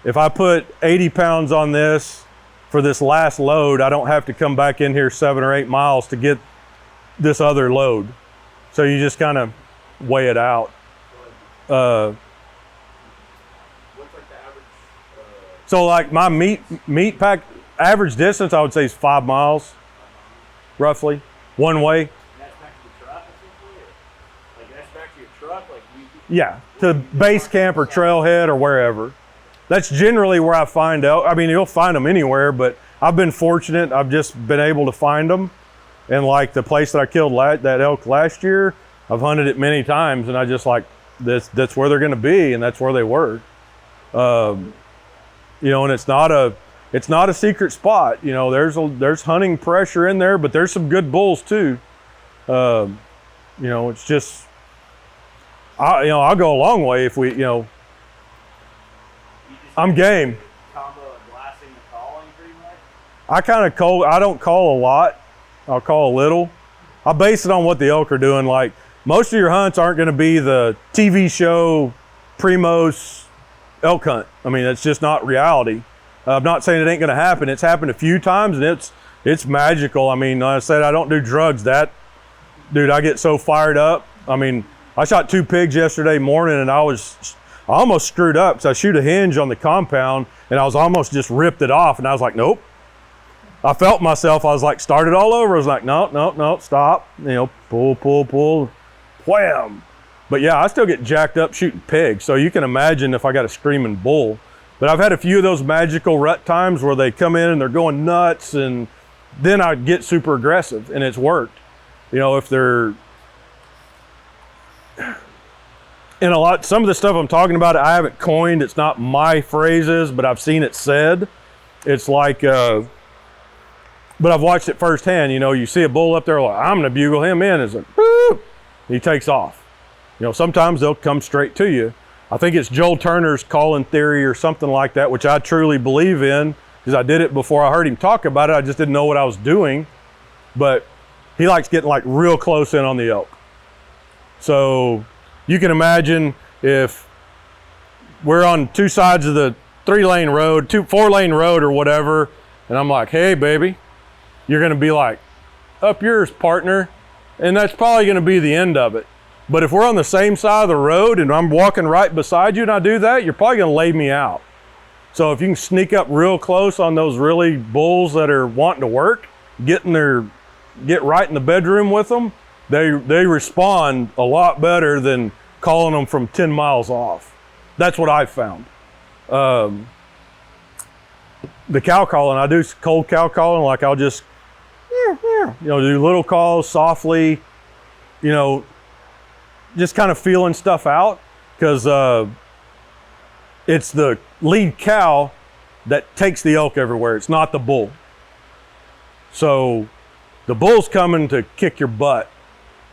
if I put 80 pounds on this for this last load, I don't have to come back in here 7 or 8 miles to get this other load. So you just kind of weigh it out. What's like the average? So like my meat pack average distance, I would say is 5 miles, roughly, one way. And that's back to the truck, like that's back to your truck, yeah, to base camp or trailhead or wherever. That's generally where I find elk. I mean, you'll find them anywhere, but I've been fortunate. I've just been able to find them. And like the place that I killed that elk last year, I've hunted it many times, and I just like that's where they're going to be, and that's where they were. You know, and it's not a secret spot. You know, there's hunting pressure in there, but there's some good bulls too. You know, it's just I'll go a long way if I'm game. Combo of glassing and calling pretty much? I don't call a lot. I'll call a little. I base it on what the elk are doing. Like most of your hunts aren't going to be the TV show Primos elk hunt. I mean, it's just not reality. I'm not saying it ain't gonna happen. It's happened a few times, and it's magical. I mean, like I said, I don't do drugs. Dude, I get so fired up. I mean, I shot 2 pigs yesterday morning, and I almost screwed up because I shoot a hinge on the compound, and I was almost just ripped it off, and I was like, nope. I felt myself. I was like, start it all over. I was like, no, stop. You know, pull, wham. But yeah, I still get jacked up shooting pigs. So you can imagine if I got a screaming bull. But I've had a few of those magical rut times where they come in and they're going nuts, and then I get super aggressive, and it's worked. You know, if they're, and some of the stuff I'm talking about, I haven't coined. It's not my phrases, but I've seen it said. It's like, but I've watched it firsthand. You know, you see a bull up there, like, I'm gonna bugle him in. It's like, woo! He takes off. You know, sometimes they'll come straight to you. I think it's Joel Turner's calling theory or something like that, which I truly believe in, because I did it before I heard him talk about it. I just didn't know what I was doing. But he likes getting like real close in on the elk. So you can imagine if we're on 2 sides of the 3-lane road, 4-lane road or whatever, and I'm like, hey baby, you're gonna be like, up yours, partner. And that's probably gonna be the end of it. But if we're on the same side of the road and I'm walking right beside you and I do that, you're probably gonna lay me out. So if you can sneak up real close on those really bulls that are wanting to work, get right in the bedroom with them, they respond a lot better than calling them from 10 miles off. That's what I've found. The cow calling, I do cold cow calling, like I'll just, do little calls softly, just kind of feeling stuff out, because it's the lead cow that takes the elk everywhere. It's not the bull. So the bull's coming to kick your butt,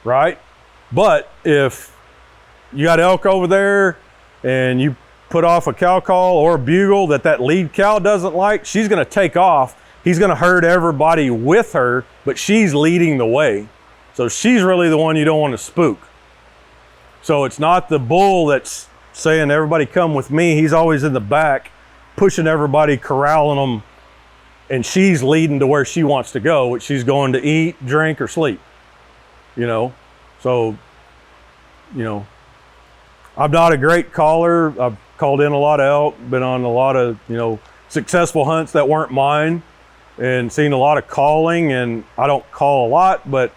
right? But if you got elk over there and you put off a cow call or a bugle that lead cow doesn't like, she's gonna take off. He's gonna herd everybody with her, but she's leading the way. So she's really the one you don't want to spook. So it's not the bull that's saying, everybody come with me. He's always in the back, pushing everybody, corralling them, and she's leading to where she wants to go, which she's going to eat, drink, or sleep. So, I'm not a great caller. I've called in a lot of elk, been on a lot of, successful hunts that weren't mine, and seen a lot of calling, and I don't call a lot, but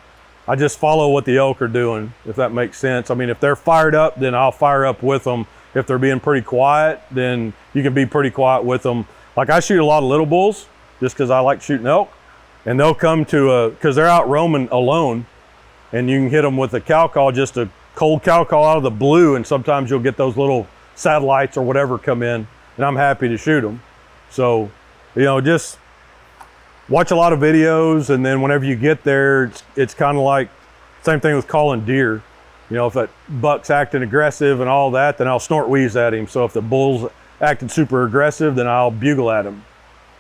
I just follow what the elk are doing, if that makes sense. I mean, if they're fired up, then I'll fire up with them. If they're being pretty quiet, then you can be pretty quiet with them. Like I shoot a lot of little bulls just because I like shooting elk, and they'll come because they're out roaming alone, and you can hit them with a cow call, just a cold cow call out of the blue, and sometimes you'll get those little satellites or whatever come in, and I'm happy to shoot them. So, just watch a lot of videos, and then whenever you get there, it's kind of like same thing with calling deer. If that buck's acting aggressive and all that, then I'll snort wheeze at him. So if the bull's acting super aggressive, then I'll bugle at him.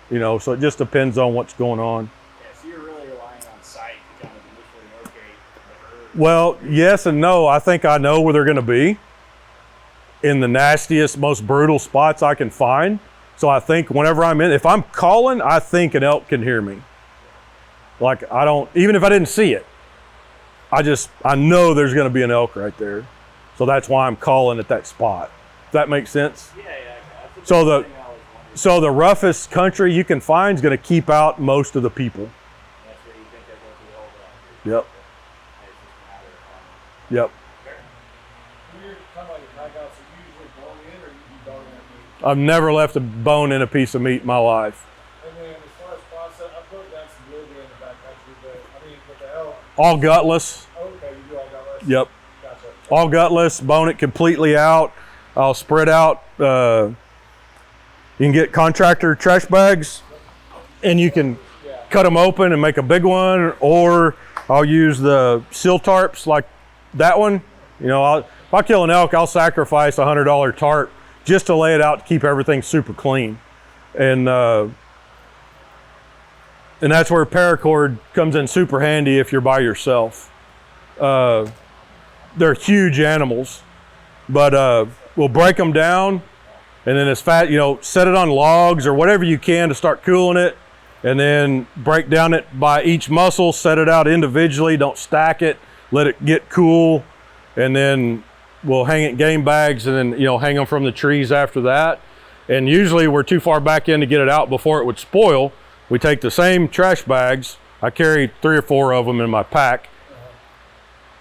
So it just depends on what's going on. Yeah, so you're really relying on sight to kind of initially locate the herd. Well, yes and no. I think I know where they're going to be in the nastiest, most brutal spots I can find. So I think whenever if I'm calling, I think an elk can hear me. Like even if I didn't see it, I know there's gonna be an elk right there. So that's why I'm calling at that spot. Does that make sense? Yeah. So the roughest country you can find is gonna keep out most of the people. That's where you think they're going to be all Yep. Yep. When you're kind of like a knockout, so you usually bone in or you do bone in meat? I've never left a bone in a piece of meat in my life. And then as far as process, I've put down some liver in the backcountry, but with the elk. All gutless. Oh, okay, you do all gutless? Yep. Gotcha. All gutless, bone it completely out. I'll spread out. You can get contractor trash bags, and you can cut them open and make a big one, or I'll use the seal tarps like that one. If I kill an elk, I'll sacrifice a $100 tarp just to lay it out to keep everything super clean. And that's where paracord comes in super handy if you're by yourself. They're huge animals, but we'll break them down And then set it on logs or whatever you can to start cooling it, and then break down it by each muscle, set it out individually, don't stack it, let it get cool, and then we'll hang it in game bags and then, hang them from the trees after that. And usually we're too far back in to get it out before it would spoil. We take the same trash bags. I carry 3 or 4 of them in my pack.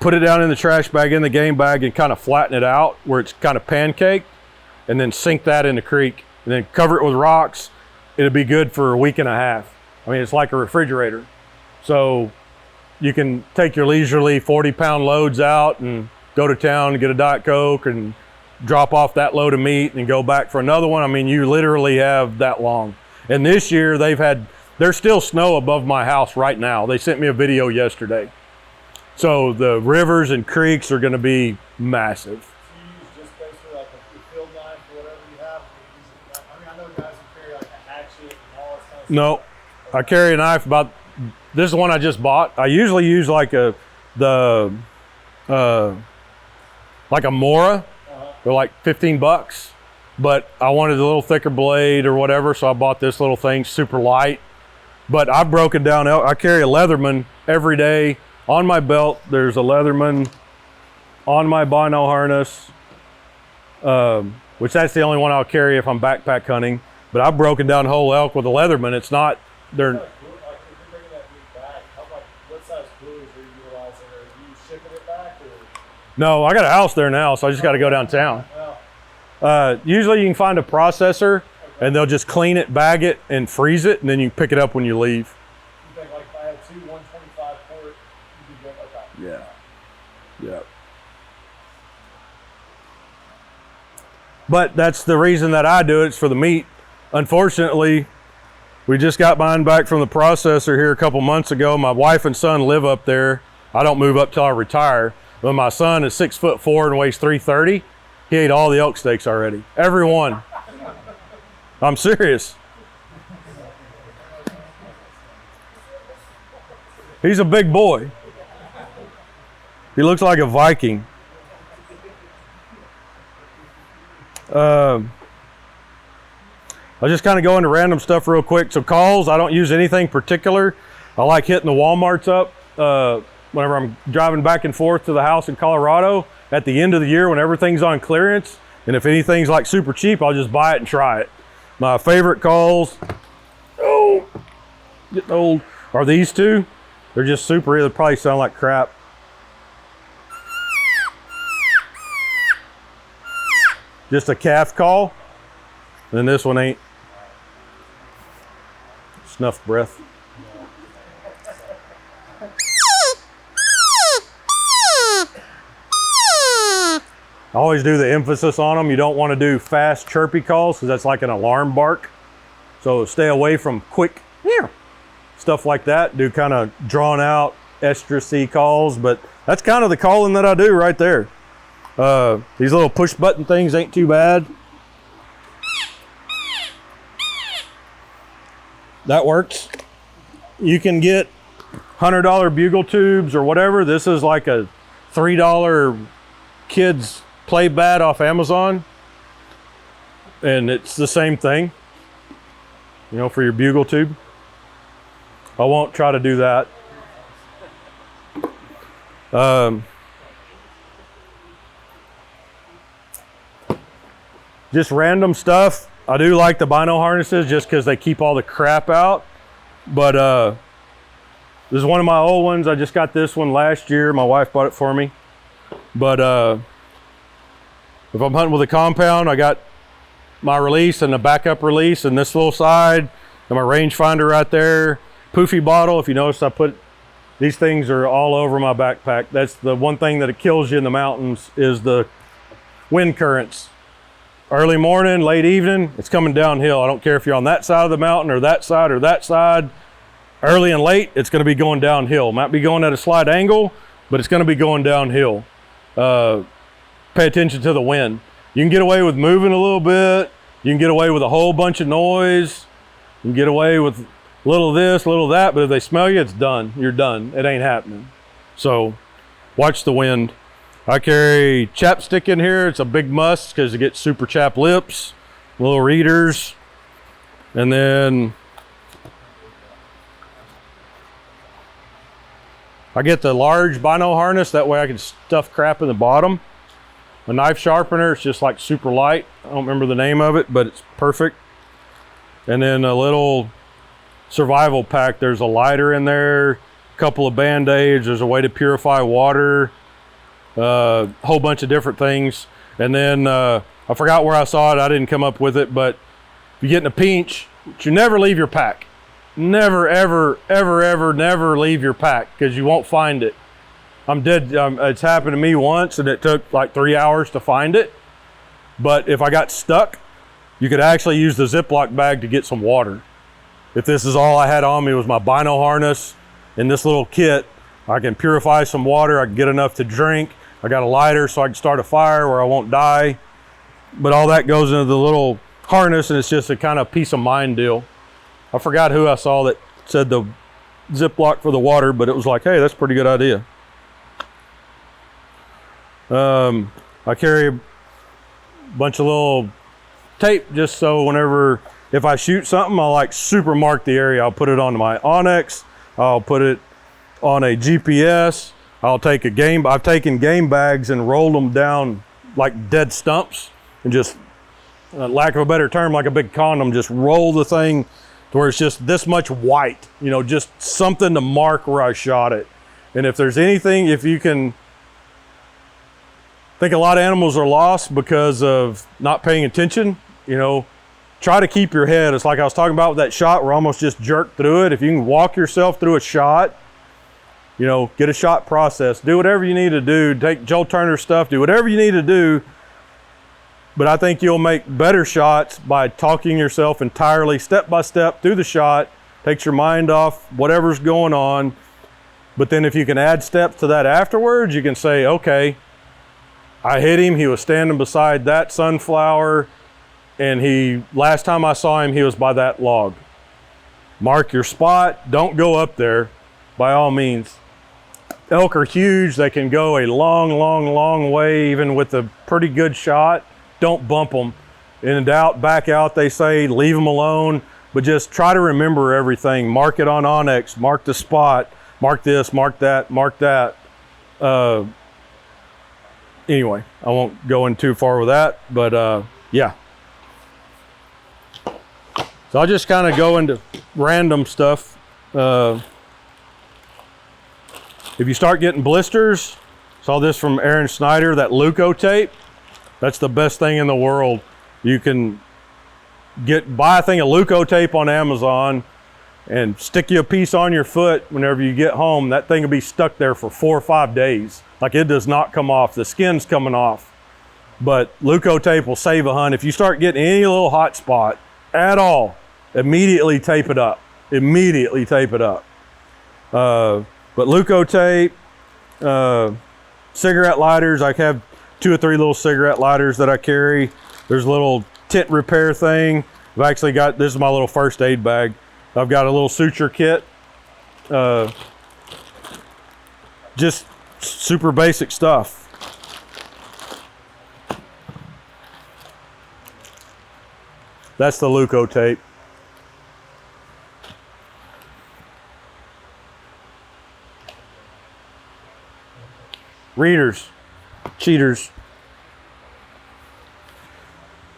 Put it down in the trash bag, in the game bag, and kind of flatten it out where it's kind of pancaked, and then sink that in the creek, and then cover it with rocks. It'll be good for a week and a half. I mean, it's like a refrigerator. So you can take your leisurely 40-pound loads out and go to town and get a Diet Coke and drop off that load of meat and go back for another one. I mean, you literally have that long. And this year there's still snow above my house right now. They sent me a video yesterday. So the rivers and creeks are gonna be massive. So you use just basically like a field knife or whatever you have? I know guys who carry like a hatchet and all that kind of stuff. No, I carry a knife this is the one I just bought. I usually use like a Mora. They're like 15 bucks, but I wanted a little thicker blade or whatever, so I bought this little thing, super light. But I've broken down, I carry a Leatherman every day on my belt. There's a Leatherman on my bino harness, which that's the only one I'll carry if I'm backpack hunting. But I've broken down whole elk with a Leatherman. It's not, they're... Like, if you're bringing that meat back, what size coolers are you utilizing? Are you shipping it back? Or? No, I got a house there now, so I just got to go downtown. Usually you can find a processor, and they'll just clean it, bag it, and freeze it, and then you can pick it up when you leave. You think like if I had 2 125 quart, you could get okay. Yeah. But that's the reason that I do it, it's for the meat. Unfortunately, we just got mine back from the processor here a couple months ago. My wife and son live up there. I don't move up till I retire. But my son is 6'4" and weighs 330. He ate all the elk steaks already. Every one. I'm serious. He's a big boy. He looks like a Viking. I'll just kind of go into random stuff real quick. So calls, I don't use anything particular. I like hitting the Walmarts up whenever I'm driving back and forth to the house in Colorado at the end of the year when everything's on clearance. And if anything's like super cheap, I'll just buy it and try it. My favorite calls, getting old, are these two. They're just super, they probably sound like crap. Just a calf call. And this one ain't. Snuff breath. I always do the emphasis on them. You don't want to do fast chirpy calls because that's like an alarm bark. So stay away from quick stuff like that. Do kind of drawn out estrusy calls, but that's kind of the calling that I do right there. These little push button things ain't too bad. That works. You can get $100 bugle tubes or whatever. This is like a $3 kids play bat off Amazon, and it's the same thing, you know, for your bugle tube. I won't try to do that. Just random stuff. I do like the bino harnesses just because they keep all the crap out, but this is one of my old ones. I just got this one last year. My wife bought it for me. But if I'm hunting with a compound, I got my release and a backup release and this little side and my rangefinder right there. Poofy bottle, if you notice, I put, these things are all over my backpack. That's the one thing that it kills you in the mountains is the wind currents. Early morning, late evening, it's coming downhill. I don't care if you're on that side of the mountain or that side or that side. Early and late, it's gonna be going downhill. Might be going at a slight angle, but it's gonna be going downhill. Pay attention to the wind. You can get away with moving a little bit. You can get away with a whole bunch of noise. You can get away with a little of this, a little of that, but if they smell you, it's done. You're done. It ain't happening. So watch the wind. I carry chapstick in here. It's a big must because it gets super chapped lips. little readers, and then I get the large bino harness. That way I can stuff crap in the bottom. A knife sharpener, it's just like super light. I don't remember the name of it, but it's perfect. And then a little survival pack. There's a lighter in there, a couple of band-aids, there's a way to purify water, a whole bunch of different things. And then I forgot where I saw it, I didn't come up with it, but if you get in a pinch, you never leave your pack. Never, ever, ever, ever, never leave your pack, because you won't find it. I'm dead. It's happened to me once, and it took like 3 hours to find it. But if I got stuck, you could actually use the Ziploc bag to get some water. If this is all I had on me was my bino harness and this little kit, I can purify some water, I can get enough to drink. I got a lighter so I can start a fire where I won't die. But all that goes into the little harness, and it's just a kind of peace of mind deal. I forgot who I saw that said the Ziploc for the water, but it was like, hey, that's a pretty good idea. I carry a bunch of little tape just so whenever, if I shoot something, I'll like super mark the area. I'll put it on my Onyx, I'll put it on a GPS, I'll take I've taken game bags and rolled them down like dead stumps and just, lack of a better term, like a big condom, just roll the thing to where it's just this much white, you know, just something to mark where I shot it. And if there's anything, if you can, I think a lot of animals are lost because of not paying attention. You know, try to keep your head. It's like I was talking about with that shot where I almost just jerked through it. If you can walk yourself through a shot, you know, get a shot process, do whatever you need to do, take Joel Turner stuff, do whatever you need to do. But I think you'll make better shots by talking yourself entirely step by step through the shot, takes your mind off whatever's going on. But then if you can add steps to that afterwards, you can say, okay, I hit him, he was standing beside that sunflower, and last time I saw him, he was by that log. Mark your spot, don't go up there, by all means. Elk are huge, they can go a long, long, long way, even with a pretty good shot. Don't bump them. In doubt, back out, they say, leave them alone, but just try to remember everything. Mark it on Onyx, mark the spot, mark this, mark that, mark that. Anyway, I won't go in too far with that, but yeah. So I'll just kind of go into random stuff. If you start getting blisters, saw this from Aaron Snyder, that Leuco tape, that's the best thing in the world. You can buy a thing of Leuco tape on Amazon and stick you a piece on your foot whenever you get home. That thing will be stuck there for 4 or 5 days. Like, it does not come off. The skin's coming off. But Leuco tape will save a hunt. If you start getting any little hot spot at all, immediately tape it up. Immediately tape it up. But Leuco tape, cigarette lighters. I have 2 or 3 little cigarette lighters that I carry. There's a little tent repair thing. I've actually got, this is my little first aid bag. I've got a little suture kit. Just super basic stuff. That's the Leuco tape. Readers, cheaters.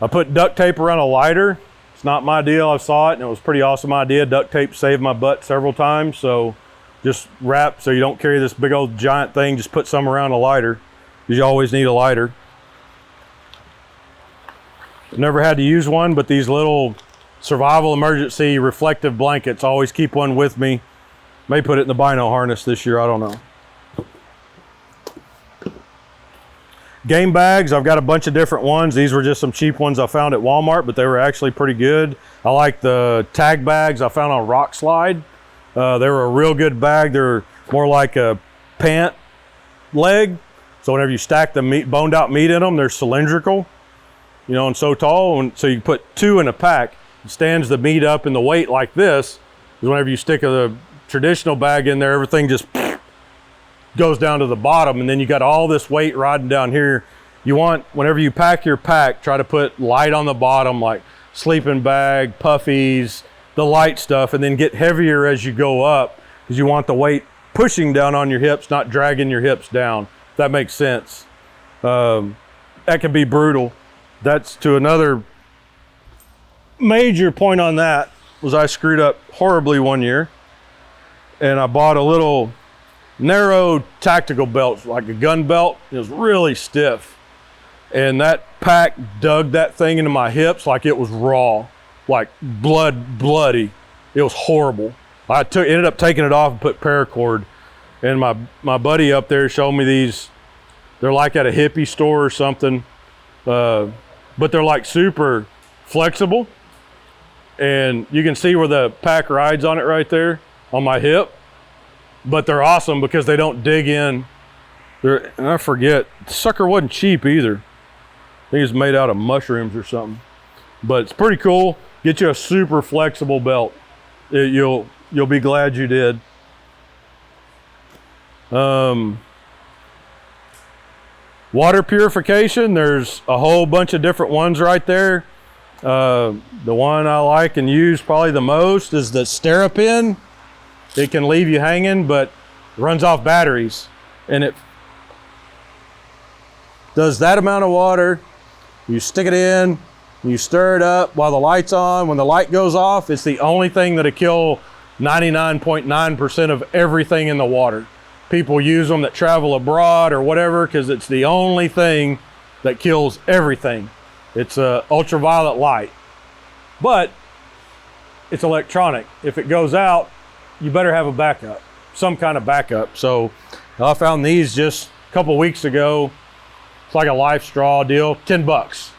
I put duct tape around a lighter. It's not my deal. I saw it and it was a pretty awesome idea. Duct tape saved my butt several times. So just wrap so you don't carry this big old giant thing. Just put some around a lighter because you always need a lighter. I've never had to use one, but these little survival emergency reflective blankets, always keep one with me. May put it in the bino harness this year, I don't know. Game bags, I've got a bunch of different ones. These were just some cheap ones I found at Walmart, but they were actually pretty good. I like the tag bags I found on Rock Slide. They were a real good bag. They're more like a pant leg. So whenever you stack the meat, boned out meat in them, they're cylindrical, you know, and so tall. And so you put 2 in a pack. It stands the meat up in the weight like this. Whenever you stick a traditional bag in there, everything just goes down to the bottom, and then you got all this weight riding down here, You want, whenever you pack your pack, try to put light on the bottom, like sleeping bag, puffies, the light stuff, and then get heavier as you go up, because you want the weight pushing down on your hips, not dragging your hips down. If that makes sense. That can be brutal. That's to another major point on that, was I screwed up horribly one year, and I bought a little narrow tactical belt, like a gun belt. It was really stiff. And that pack dug that thing into my hips like it was raw, like bloody. It was horrible. I ended up taking it off and put paracord. And my buddy up there showed me these. They're like at a hippie store or something, but they're like super flexible. And you can see where the pack rides on it right there on my hip. But they're awesome because they don't dig in. And I forget, the sucker wasn't cheap either. I think it's made out of mushrooms or something, but it's pretty cool. Get you a super flexible belt. You'll be glad you did. Water purification, there's a whole bunch of different ones right there. The one I like and use probably the most is the Sterapin. It can leave you hanging, but it runs off batteries, and it does that amount of water. You stick it in, you stir it up while the light's on. When the light goes off, it's the only thing that'll kill 99.9% of everything in the water. People use them that travel abroad or whatever because it's the only thing that kills everything. It's ultraviolet light, but it's electronic. If it goes out, you better have a backup, some kind of backup. So I found these just a couple weeks ago. It's like a life straw deal, $10.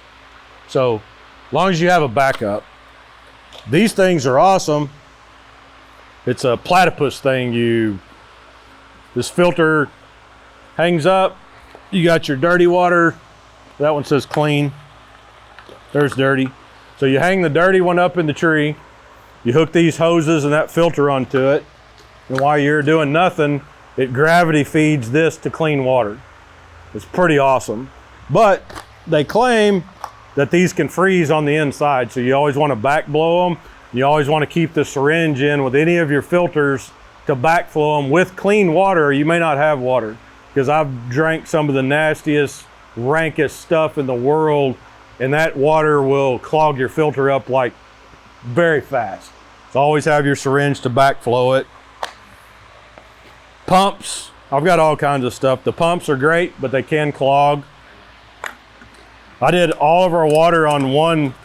So as long as you have a backup. These things are awesome. It's a platypus thing. This filter hangs up. You got your dirty water. That one says clean. There's dirty. So you hang the dirty one up in the tree. You hook these hoses and that filter onto it. And while you're doing nothing, it gravity feeds this to clean water. It's pretty awesome. But they claim that these can freeze on the inside, so you always want to back blow them. You always want to keep the syringe in with any of your filters to backflow them with clean water, or you may not have water. Because I've drank some of the nastiest, rankest stuff in the world, and that water will clog your filter up like very fast. So always have your syringe to backflow it. Pumps. I've got all kinds of stuff. The pumps are great, but they can clog. I did all of our water on one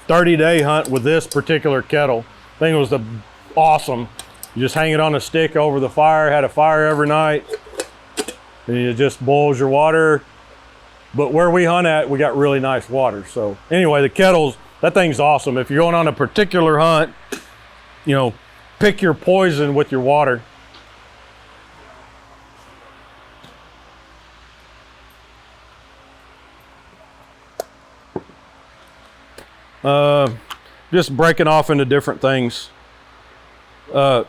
30-day hunt with this particular kettle. I think it was awesome. You just hang it on a stick over the fire, had a fire every night, and it just boils your water. But where we hunt at, we got really nice water. So anyway, the kettles, that thing's awesome. If you're going on a particular hunt, pick your poison with your water. Just breaking off into different things. I've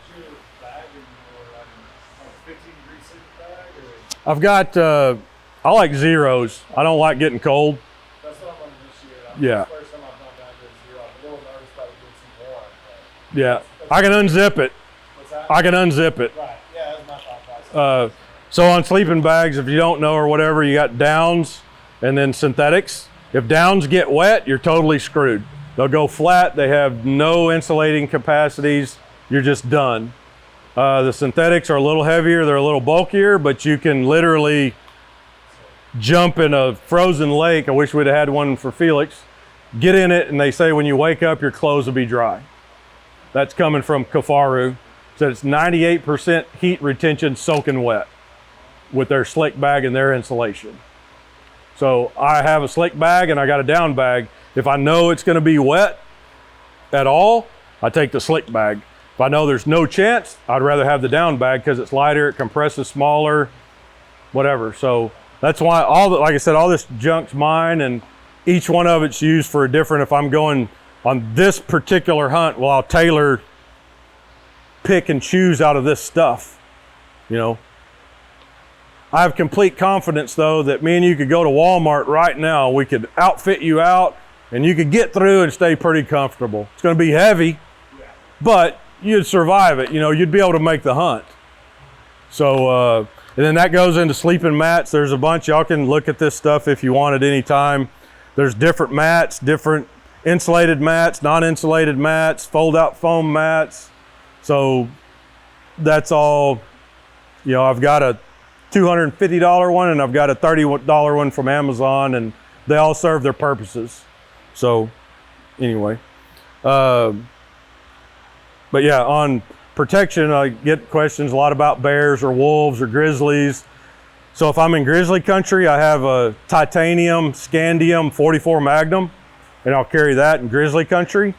got, I like zeros. I don't like getting cold. That's what I'm running this year. Yeah. That's the first time I've gone down to a zero. I'm a little nervous about getting some more. Yeah. I can unzip it. What's that? I can unzip it. Right. Yeah, that's my thought process. So on sleeping bags, if you don't know or whatever, you got downs and then synthetics. If downs get wet, you're totally screwed. They'll go flat. They have no insulating capacities. You're just done. The synthetics are a little heavier. They're a little bulkier, but you can literally jump in a frozen lake. I wish we'd have had one for Felix. Get in it, and they say when you wake up, your clothes will be dry. That's coming from Kafaru. So it's 98% heat retention soaking wet with their slick bag and their insulation. So I have a slick bag and I got a down bag. If I know it's gonna be wet at all, I take the slick bag. If I know there's no chance, I'd rather have the down bag because it's lighter, it compresses smaller, whatever. So that's why like I said, all this junk's mine, and each one of it's used for a different, if I'm going on this particular hunt, well, I'll tailor, pick and choose out of this stuff, I have complete confidence though that me and you could go to Walmart right now. We could outfit you out and you could get through and stay pretty comfortable. It's going to be heavy, but you'd survive it. You know, you'd be able to make the hunt. So, and then that goes into sleeping mats. There's a bunch. Y'all can look at this stuff if you want at any time. There's different mats, different insulated mats, non-insulated mats, fold-out foam mats. So that's all. You know, I've got a $250 one and I've got a $30 one from Amazon, and they all serve their purposes. So anyway, but yeah, on protection, I get questions a lot about bears or wolves or grizzlies. So if I'm in grizzly country, I have a titanium scandium 44 Magnum, and I'll carry that in grizzly country.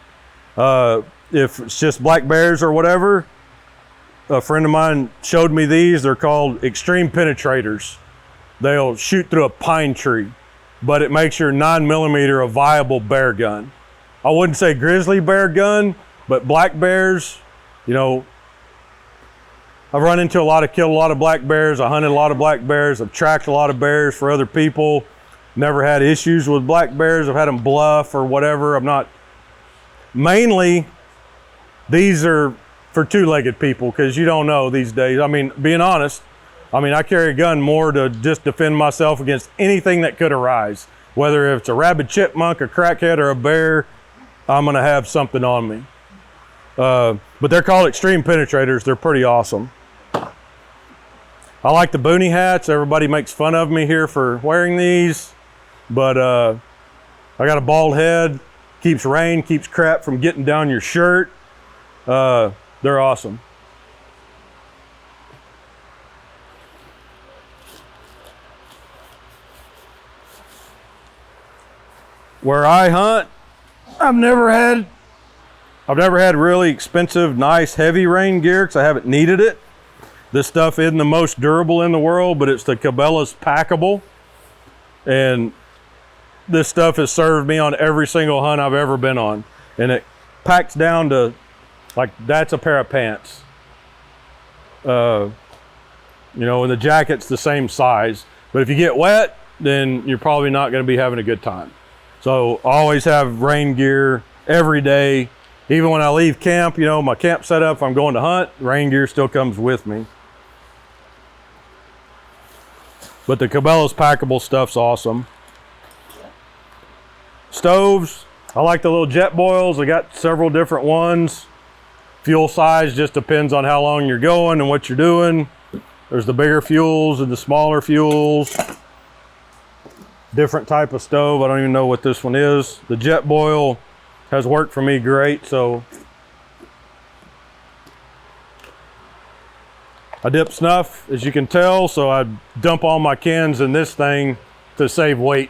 If it's just black bears or whatever, a friend of mine showed me these. They're called extreme penetrators. They'll shoot through a pine tree, but it makes your 9mm a viable bear gun. I wouldn't say grizzly bear gun, but black bears, you know, I've run into killed a lot of black bears. I hunted a lot of black bears. I've tracked a lot of bears for other people. Never had issues with black bears. I've had them bluff or whatever. Mainly, these are for two-legged people, because you don't know these days. I mean, being honest, I carry a gun more to just defend myself against anything that could arise. Whether it's a rabid chipmunk, a crackhead, or a bear, I'm gonna have something on me. But they're called extreme penetrators. They're pretty awesome. I like the boonie hats. Everybody makes fun of me here for wearing these, but I got a bald head. Keeps rain, keeps crap from getting down your shirt. They're awesome. Where I hunt, I've never had really expensive, nice, heavy rain gear because I haven't needed it. This stuff isn't the most durable in the world, but it's the Cabela's Packable. And this stuff has served me on every single hunt I've ever been on. And it packs down to, like, that's a pair of pants. You know, and the jacket's the same size. But if you get wet, then you're probably not going to be having a good time. So I always have rain gear every day. Even when I leave camp, you know, my camp setup, if I'm going to hunt, rain gear still comes with me. But the Cabela's Packable stuff's awesome. Stoves, I like the little jet boils. I got several different ones. Fuel size just depends on how long you're going and what you're doing. There's the bigger fuels and the smaller fuels. Different type of stove. I don't even know what this one is. The jet boil has worked for me great, so I dip snuff, as you can tell, so I dump all my cans in this thing to save weight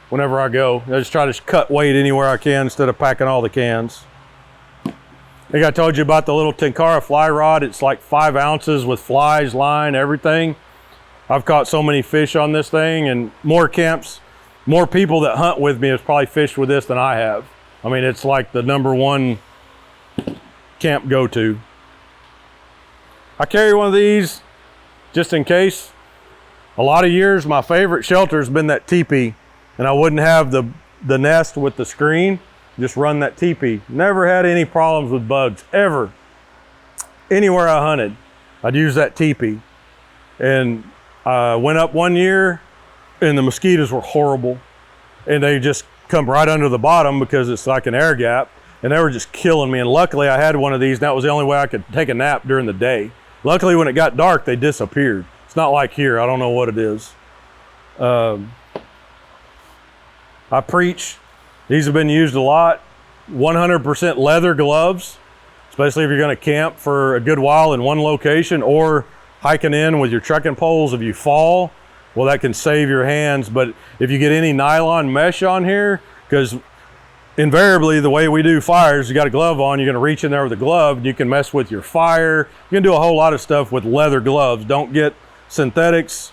whenever I go. I just try to cut weight anywhere I can instead of packing all the cans. I think I told you about the little Tenkara fly rod. It's like 5 ounces with flies, line, everything. I've caught so many fish on this thing, and more people that hunt with me have probably fished with this than I have. I mean, it's like the #1 camp go-to. I carry one of these just in case. A lot of years, my favorite shelter has been that teepee, and I wouldn't have the nest with the screen, just run that teepee. Never had any problems with bugs, ever. Anywhere I hunted, I'd use that teepee. And I went up one year, and the mosquitoes were horrible, and they just come right under the bottom because it's like an air gap, and they were just killing me. And luckily I had one of these, and that was the only way I could take a nap during the day. Luckily when it got dark, they disappeared. It's not like here. I don't know what it is. I preach. These have been used a lot. 100% leather gloves, especially if you're going to camp for a good while in one location or hiking in with your trekking poles. If you fall, well, that can save your hands. But if you get any nylon mesh on here, because invariably the way we do fires, you got a glove on, you're going to reach in there with a glove, and you can mess with your fire. You can do a whole lot of stuff with leather gloves. Don't get synthetics.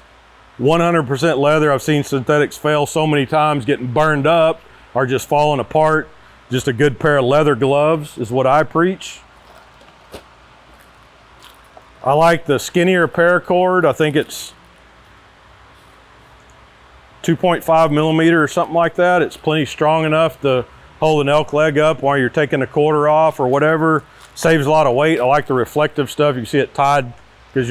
100% leather. I've seen synthetics fail so many times, getting burned up or just falling apart. Just a good pair of leather gloves is what I preach. I like the skinnier paracord. I think it's 2.5 millimeter or something like that. It's plenty strong enough to hold an elk leg up while you're taking a quarter off or whatever. Saves a lot of weight. I like the reflective stuff. You can see it tied because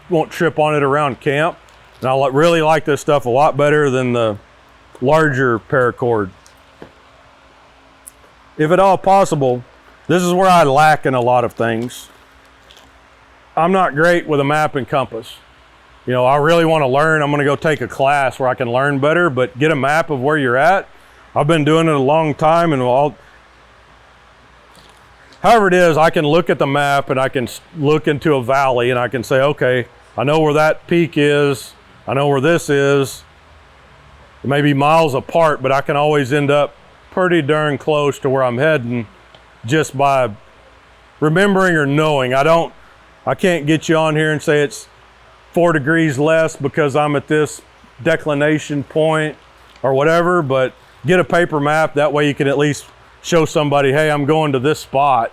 won't trip on it around camp. And I really like this stuff a lot better than the larger paracord. If at all possible, this is where I lack in a lot of things. I'm not great with a map and compass. You know, I really want to learn. I'm going to go take a class where I can learn better, but get a map of where you're at. I've been doing it a long time, and however it is, I can look at the map and I can look into a valley and I can say, okay, I know where that peak is. I know where this is. It may be miles apart, but I can always end up pretty darn close to where I'm heading just by remembering or knowing. I can't get you on here and say it's 4 degrees less because I'm at this declination point or whatever, but get a paper map. That way you can at least show somebody, hey, I'm going to this spot.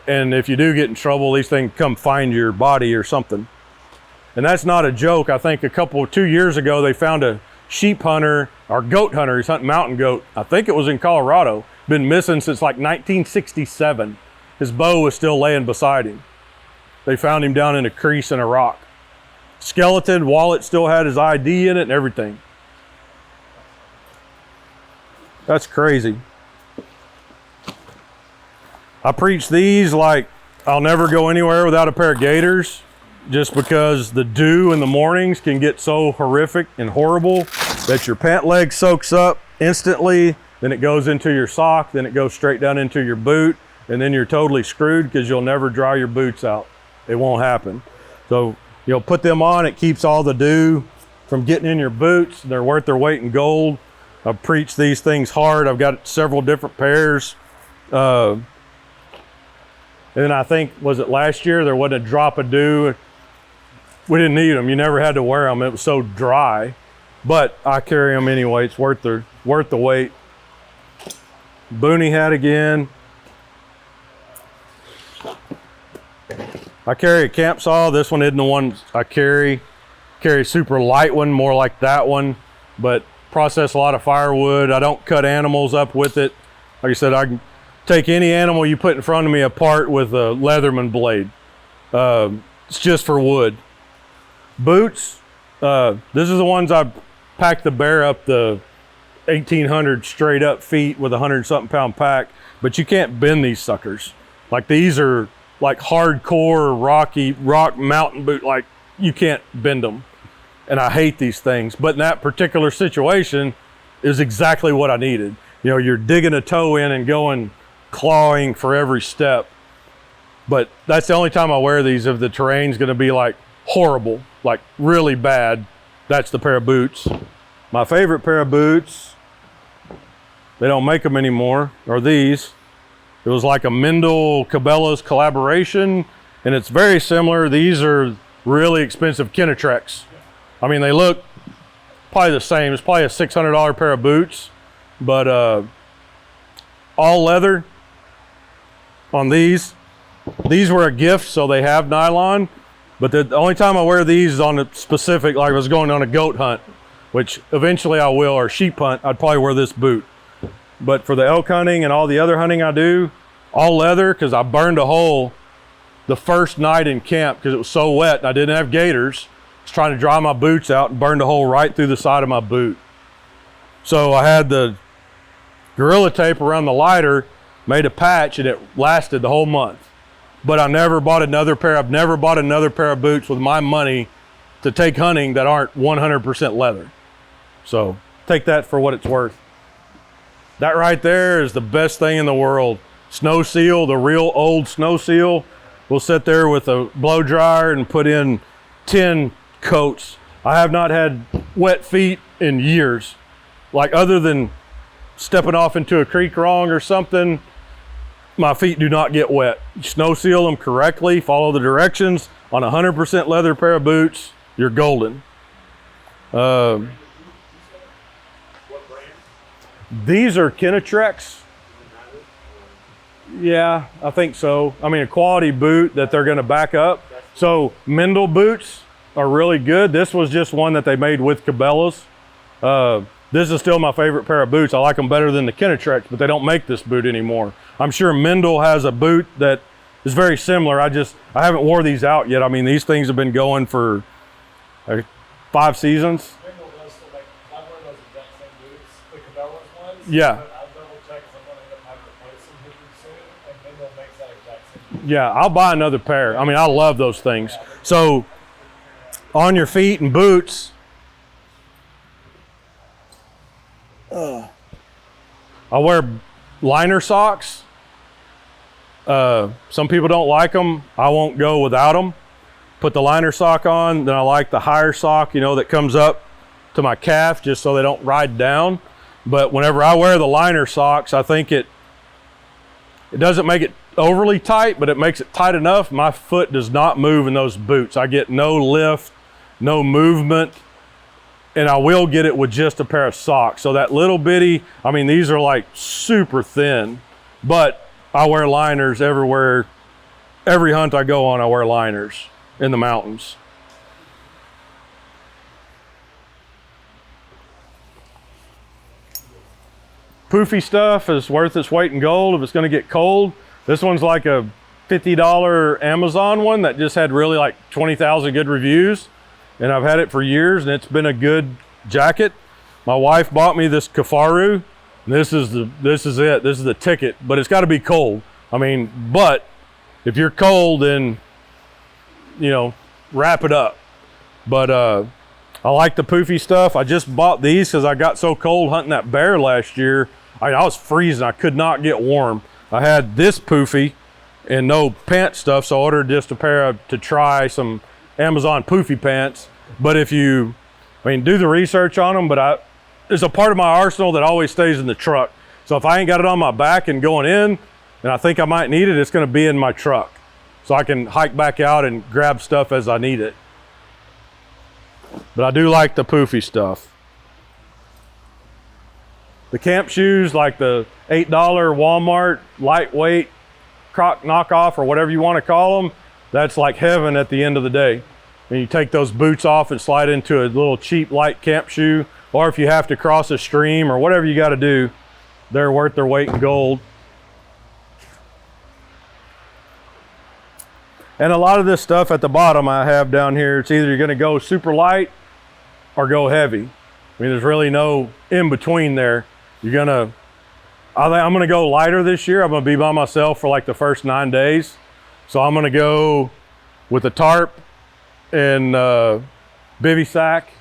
And if you do get in trouble, these things come find your body or something. And that's not a joke. I think 2 years ago, they found a sheep hunter or goat hunter. He's hunting mountain goat. I think it was in Colorado. Been missing since like 1967. His bow was still laying beside him. They found him down in a crease in a rock. Skeleton, wallet still had his ID in it and everything. That's crazy. I preach these like I'll never go anywhere without a pair of gaiters, just because the dew in the mornings can get so horrific and horrible that your pant leg soaks up instantly, then it goes into your sock, then it goes straight down into your boot, and then you're totally screwed because you'll never dry your boots out. It won't happen. So you'll put them on, it keeps all the dew from getting in your boots. They're worth their weight in gold. I preach these things hard. I've got several different pairs. And then I think, was it last year, there wasn't a drop of dew. We didn't need them. You never had to wear them. It was so dry. But I carry them anyway. It's worth the weight. Boonie hat again. I carry a camp saw. This one isn't the one I carry. Carry a super light one, more like that one, but process a lot of firewood. I don't cut animals up with it. Like I said, I can take any animal you put in front of me apart with a Leatherman blade. It's just for wood. Boots, this is the ones I packed the bear up the 1,800 straight up feet with a 100-something pound pack, but you can't bend these suckers. Like these are like hardcore rock mountain boot, like you can't bend them. And I hate these things, but in that particular situation is exactly what I needed. You know, you're digging a toe in and going clawing for every step. But that's the only time I wear these. If the terrain's gonna be like horrible, like really bad, that's the pair of boots. My favorite pair of boots, they don't make them anymore, are these. It was like a Mendel Cabela's collaboration, and it's very similar. These are really expensive Kenetrex. I mean, they look probably the same. It's probably a $600 pair of boots, but all leather on these. These were a gift, so they have nylon, but the only time I wear these is on a specific, like I was going on a goat hunt, which eventually I will, or sheep hunt, I'd probably wear this boot. But for the elk hunting and all the other hunting I do, all leather, because I burned a hole the first night in camp because it was so wet and I didn't have gaiters. I was trying to dry my boots out and burned a hole right through the side of my boot. So I had the Gorilla Tape around the lighter, made a patch, and it lasted the whole month. But I never bought another pair. I've never bought another pair of boots with my money to take hunting that aren't 100% leather. So take that for what it's worth. That right there is the best thing in the world. Snow seal, the real old snow seal. We'll sit there with a blow dryer and put in 10 coats. I have not had wet feet in years. Like other than stepping off into a creek wrong or something, my feet do not get wet. Snow seal them correctly, follow the directions. On a 100% leather pair of boots, you're golden. These are Kenetrex. Yeah, I think so. I mean, a quality boot that they're gonna back up. So Mendel boots are really good. This was just one that they made with Cabela's. This is still my favorite pair of boots. I like them better than the Kenetrex, but they don't make this boot anymore. I'm sure Mendel has a boot that is very similar. I haven't wore these out yet. I mean, these things have been going for 5 seasons. Mendel does still make, I wear those exact same boots, the Cabela's ones. Yeah. But I'll double check because I'm going to end up having to place them here pretty soon, and Mendel makes that exact same boot. Yeah, I'll buy another pair. I mean, I love those things. So on your feet and boots, I wear liner socks. Some people don't like them. I won't go without them. Put the liner sock on, then I like the higher sock, that comes up to my calf just so they don't ride down. But whenever I wear the liner socks, I think it doesn't make it overly tight, but it makes it tight enough. My foot does not move in those boots. I get no lift, no movement. And I will get it with just a pair of socks. So that little bitty, I mean, these are like super thin, but I wear liners everywhere. Every hunt I go on, I wear liners in the mountains. Poofy stuff is worth its weight in gold if it's gonna get cold. This one's like a $50 Amazon one that just had really like 20,000 good reviews. And I've had it for years, and it's been a good jacket. My wife bought me this Kafaru. This is it. This is the ticket, but it's got to be cold. I mean, but if you're cold, then wrap it up. But I like the poofy stuff. I just bought these because I got so cold hunting that bear last year. I was freezing. I could not get warm. I had this poofy and no pant stuff, so I ordered just a pair to try some Amazon poofy pants. But if you, do the research on them, but there's a part of my arsenal that always stays in the truck. So if I ain't got it on my back and going in, and I think I might need it, it's gonna be in my truck. So I can hike back out and grab stuff as I need it. But I do like the poofy stuff. The camp shoes, like the $8 Walmart lightweight Croc knockoff or whatever you wanna call them, that's like heaven at the end of the day. And you take those boots off and slide into a little cheap light camp shoe, or if you have to cross a stream or whatever you got to do, they're worth their weight in gold. And a lot of this stuff at the bottom I have down here, it's either you're going to go super light or go heavy. There's really no in between there. I'm going to go lighter this year. I'm going to be by myself for like the first 9 days. So I'm going to go with a tarp and bivy sack,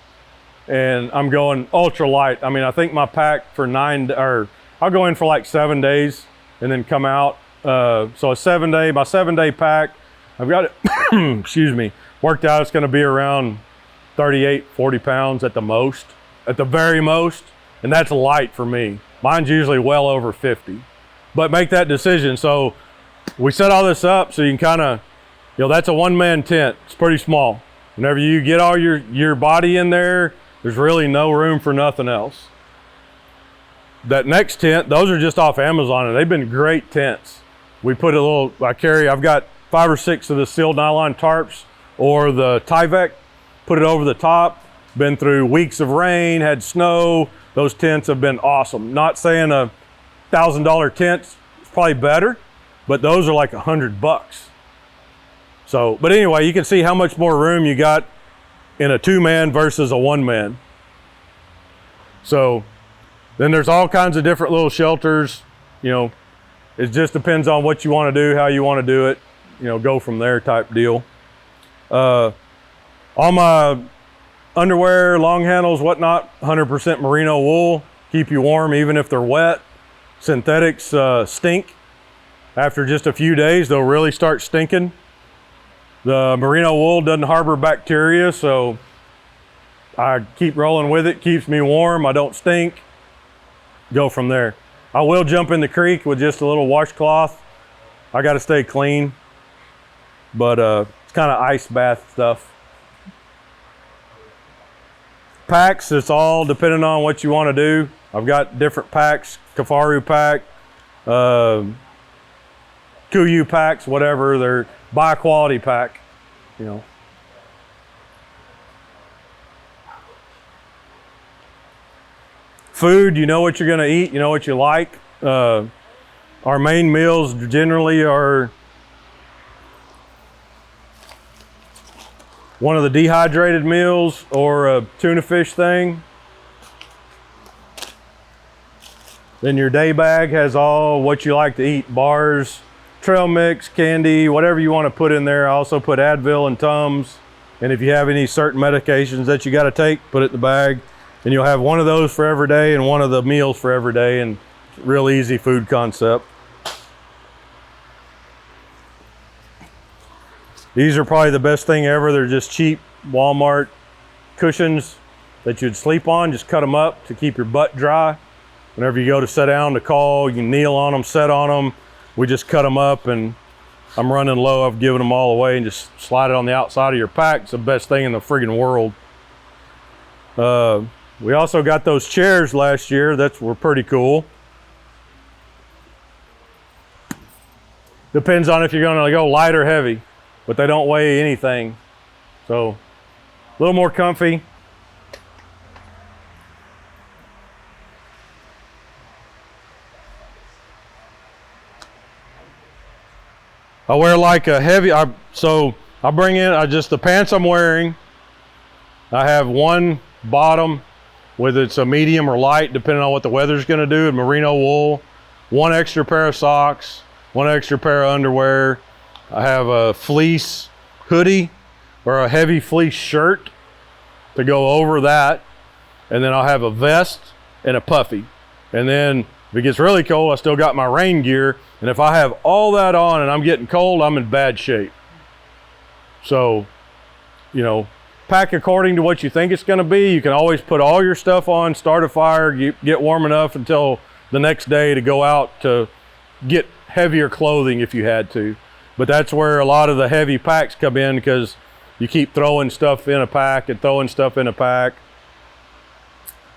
and I'm going ultra light. I think my pack for I'll go in for like 7 days and then come out. So my 7-day pack, I've got it, excuse me, worked out. It's gonna be around 38, 40 pounds at the very most, and that's light for me. Mine's usually well over 50, but make that decision. So we set all this up so you can kind of, that's a one-man tent. It's pretty small. Whenever you get all your body in there, there's really no room for nothing else. That next tent, those are just off Amazon, and they've been great tents. We put I've got 5 or 6 of the sealed nylon tarps or the Tyvek, put it over the top, been through weeks of rain, had snow. Those tents have been awesome. Not saying a $1,000 tent is probably better, but those are like $100. So, but anyway, you can see how much more room you got in a 2-man versus a 1-man. So then there's all kinds of different little shelters. It just depends on what you want to do, how you want to do it, go from there type deal. All my underwear, long handles, whatnot, 100% merino wool, keep you warm even if they're wet. Synthetics stink. After just a few days, they'll really start stinking. The merino wool doesn't harbor bacteria, so I keep rolling with it, keeps me warm, I don't stink. Go from there. I will jump in the creek with just a little washcloth. I got to stay clean, but it's kind of ice bath stuff. Packs, it's all depending on what you want to do. I've got different packs, Kafaru pack, Kuiu packs, whatever. They're buy a quality pack, you know. Food, you know what you're gonna eat, you know what you like. Our main meals generally are one of the dehydrated meals or a tuna fish thing. Then your day bag has all what you like to eat, bars, trail mix, candy, whatever you want to put in there. I also put Advil and Tums. And if you have any certain medications that you got to take, put it in the bag. And you'll have one of those for every day and one of the meals for every day, and real easy food concept. These are probably the best thing ever. They're just cheap Walmart cushions that you'd sleep on. Just cut them up to keep your butt dry. Whenever you go to sit down to call, you can kneel on them, sit on them. We just cut them up, and I'm running low. I've given them all away, and just slide it on the outside of your pack. It's the best thing in the friggin' world. We also got those chairs last year. Were pretty cool. Depends on if you're gonna go light or heavy, but they don't weigh anything. So a little more comfy. I wear like a heavy, so I bring in, the pants I'm wearing, I have one bottom, whether it's a medium or light, depending on what the weather's gonna do, and merino wool, one extra pair of socks, one extra pair of underwear. I have a fleece hoodie or a heavy fleece shirt to go over that. And then I'll have a vest and a puffy. And then if it gets really cold, I still got my rain gear. And if I have all that on and I'm getting cold, I'm in bad shape. So, pack according to what you think it's gonna be. You can always put all your stuff on, start a fire, get warm enough until the next day to go out to get heavier clothing if you had to. But that's where a lot of the heavy packs come in, because you keep throwing stuff in a pack and throwing stuff in a pack.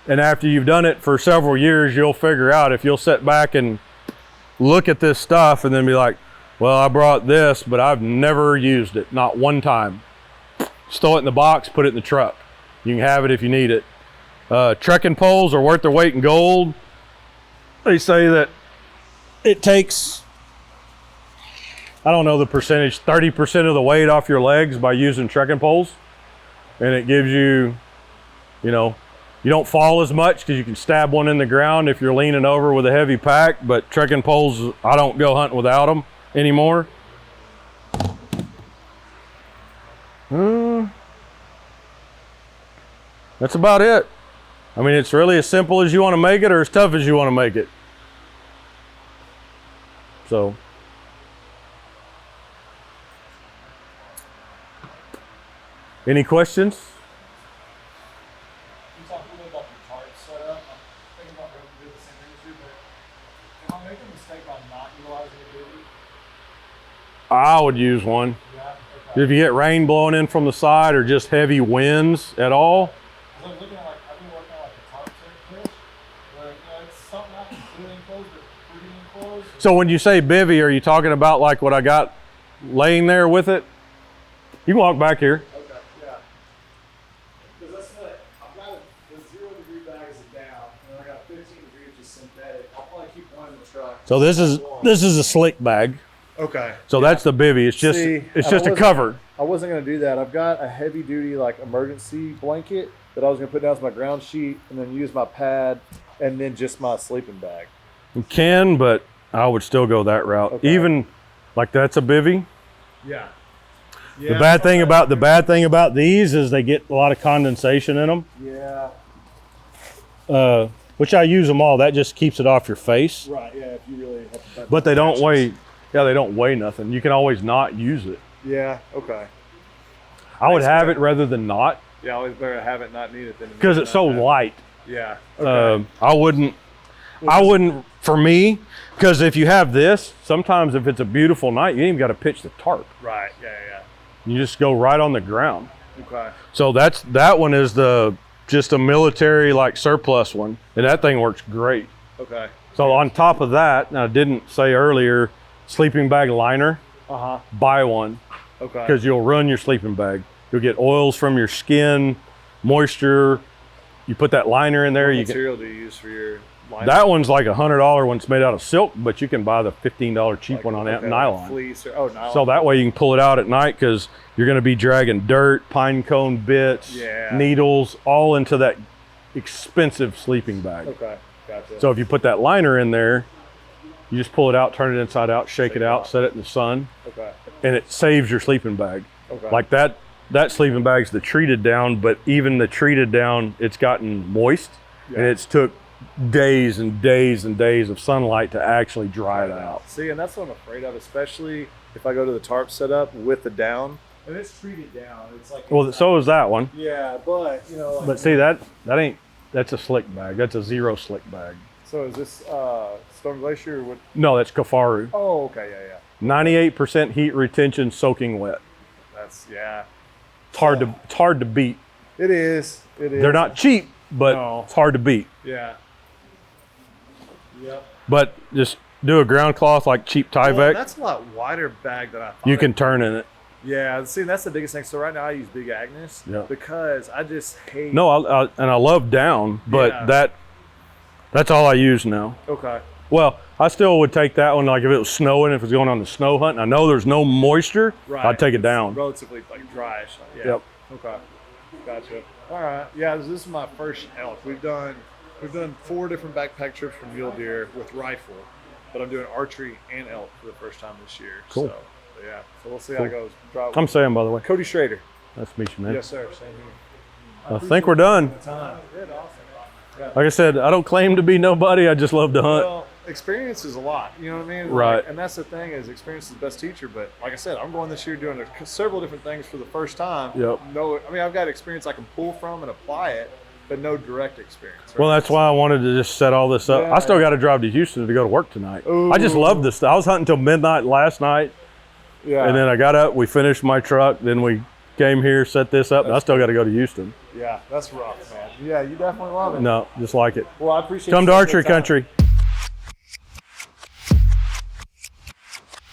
And after you've done it for several years, you'll figure out, if you'll sit back and look at this stuff and then be like, well, I brought this, but I've never used it, not one time. Just throw it in the box, put it in the truck. You can have it if you need it. Trekking poles are worth their weight in gold. They say that it takes, I don't know the percentage, 30% of the weight off your legs by using trekking poles. And it gives you, you don't fall as much because you can stab one in the ground if you're leaning over with a heavy pack. But trekking poles, I don't go hunting without them anymore. That's about it. I mean, it's really as simple as you want to make it, or as tough as you want to make it. So, any questions? You talked a little bit about the tarp setup. I'm thinking about going to do the same industry, but if I make a mistake by not utilizing a bivvy? I would use one. Yeah, okay. If you get rain blowing in from the side or just heavy winds at all. I'm looking at I've been working on a tarp fish, but it's something I can completely enclose, but pretty enclosed. So when you say bivvy, are you talking about like what I got laying there with it? You can walk back here. Okay, yeah. Because that's I've got the 0-degree bag is down, and I got 15 degrees just synthetic. I'll probably keep one in the truck. So this is a slick bag. Okay. So that's the bivvy. It's just a cover. I wasn't gonna do that. I've got a heavy duty emergency blanket that I was gonna put down as my ground sheet, and then use my pad, and then just my sleeping bag. You can, but I would still go that route. Okay. Even like that's a bivvy. Yeah. The bad thing about these is they get a lot of condensation in them. Yeah. Which I use them all. That just keeps it off your face. Right. Yeah. If you really have to. But they don't weigh. Yeah, they don't weigh nothing. You can always not use it. Yeah. Okay. I would have it rather than not. Yeah. Always better have it not need it than because it's so light. Yeah. Okay. I wouldn't for me, because if you have this, sometimes if it's a beautiful night, you ain't even got to pitch the tarp. Right. Yeah. Yeah. You just go right on the ground. Okay. So that one is just a military surplus one, and that thing works great. Okay. So on top of that, now I didn't say earlier, sleeping bag liner. Buy one. Okay. Because you'll ruin your sleeping bag. You'll get oils from your skin, moisture, You put that liner in there. What You can. material do you use for your liner? That one's like $100 one. It's made out of silk, but you can buy the $15 cheap one on that nylon. Fleece or, nylon. So that way you can pull it out at night because you're going to be dragging dirt, pine cone bits, needles, all into that expensive sleeping bag. Okay, gotcha. So if you put that liner in there, you just pull it out, turn it inside out, shake it out, set it in the sun, and it saves your sleeping bag. Okay. Like that sleeping bag's the treated down, but even the treated down, it's gotten moist, and it's took days and days and days of sunlight to actually dry it out. See, and that's what I'm afraid of, especially if I go to the tarp setup with the down. And it's treated down. It's like Well, so is that one. Yeah, but you know. Like, But see that's a slick bag. That's a zero slick bag. So is this Storm Glacier? Or what? No, that's Kafaru. Oh, okay, yeah. 98% heat retention, soaking wet. That's It's hard to beat. It is. They're not cheap, but it's hard to beat. Yeah. Yep. But just do a ground cloth like cheap Tyvek. That's a lot wider bag than I thought. You can turn in it. Yeah, see, that's the biggest thing. So right now I use Big Agnes because I just hate. No, I love down, but that's all I use now. Okay. Well, I still would take that one like if it was snowing, if it was going on the snow hunt, and I know there's no moisture, I'd take it down. Relatively like dryish. Yeah. Yep. Okay. Gotcha. All right. Yeah, this is my first elk. We've done 4 different backpack trips for mule deer with rifle, but I'm doing archery and elk for the first time this year. Cool. So we'll see how it goes. I'm Sam, by the way. Cody Schrader. Nice to meet you, man. Yes, sir. Same here. I think we're done. Awesome. Like I said, I don't claim to be nobody. I just love to hunt. Well, experience is a lot. You know what I mean? Right. Like, and that's the thing is experience is the best teacher. But like I said, I'm going this year doing several different things for the first time. Yep. I've got experience I can pull from and apply it, but no direct experience. Right? Well, that's why I wanted to just set all this up. Yeah. I still got to drive to Houston to go to work tonight. Ooh. I just love this stuff. I was hunting till midnight last night. Yeah. And then I got up, we finished my truck, then we came here, set this up, and I still got to go to Houston. Yeah, that's rough, man. Yeah, you definitely love it. No, just like it. Well, I appreciate Come you to taking Archery the time. Country.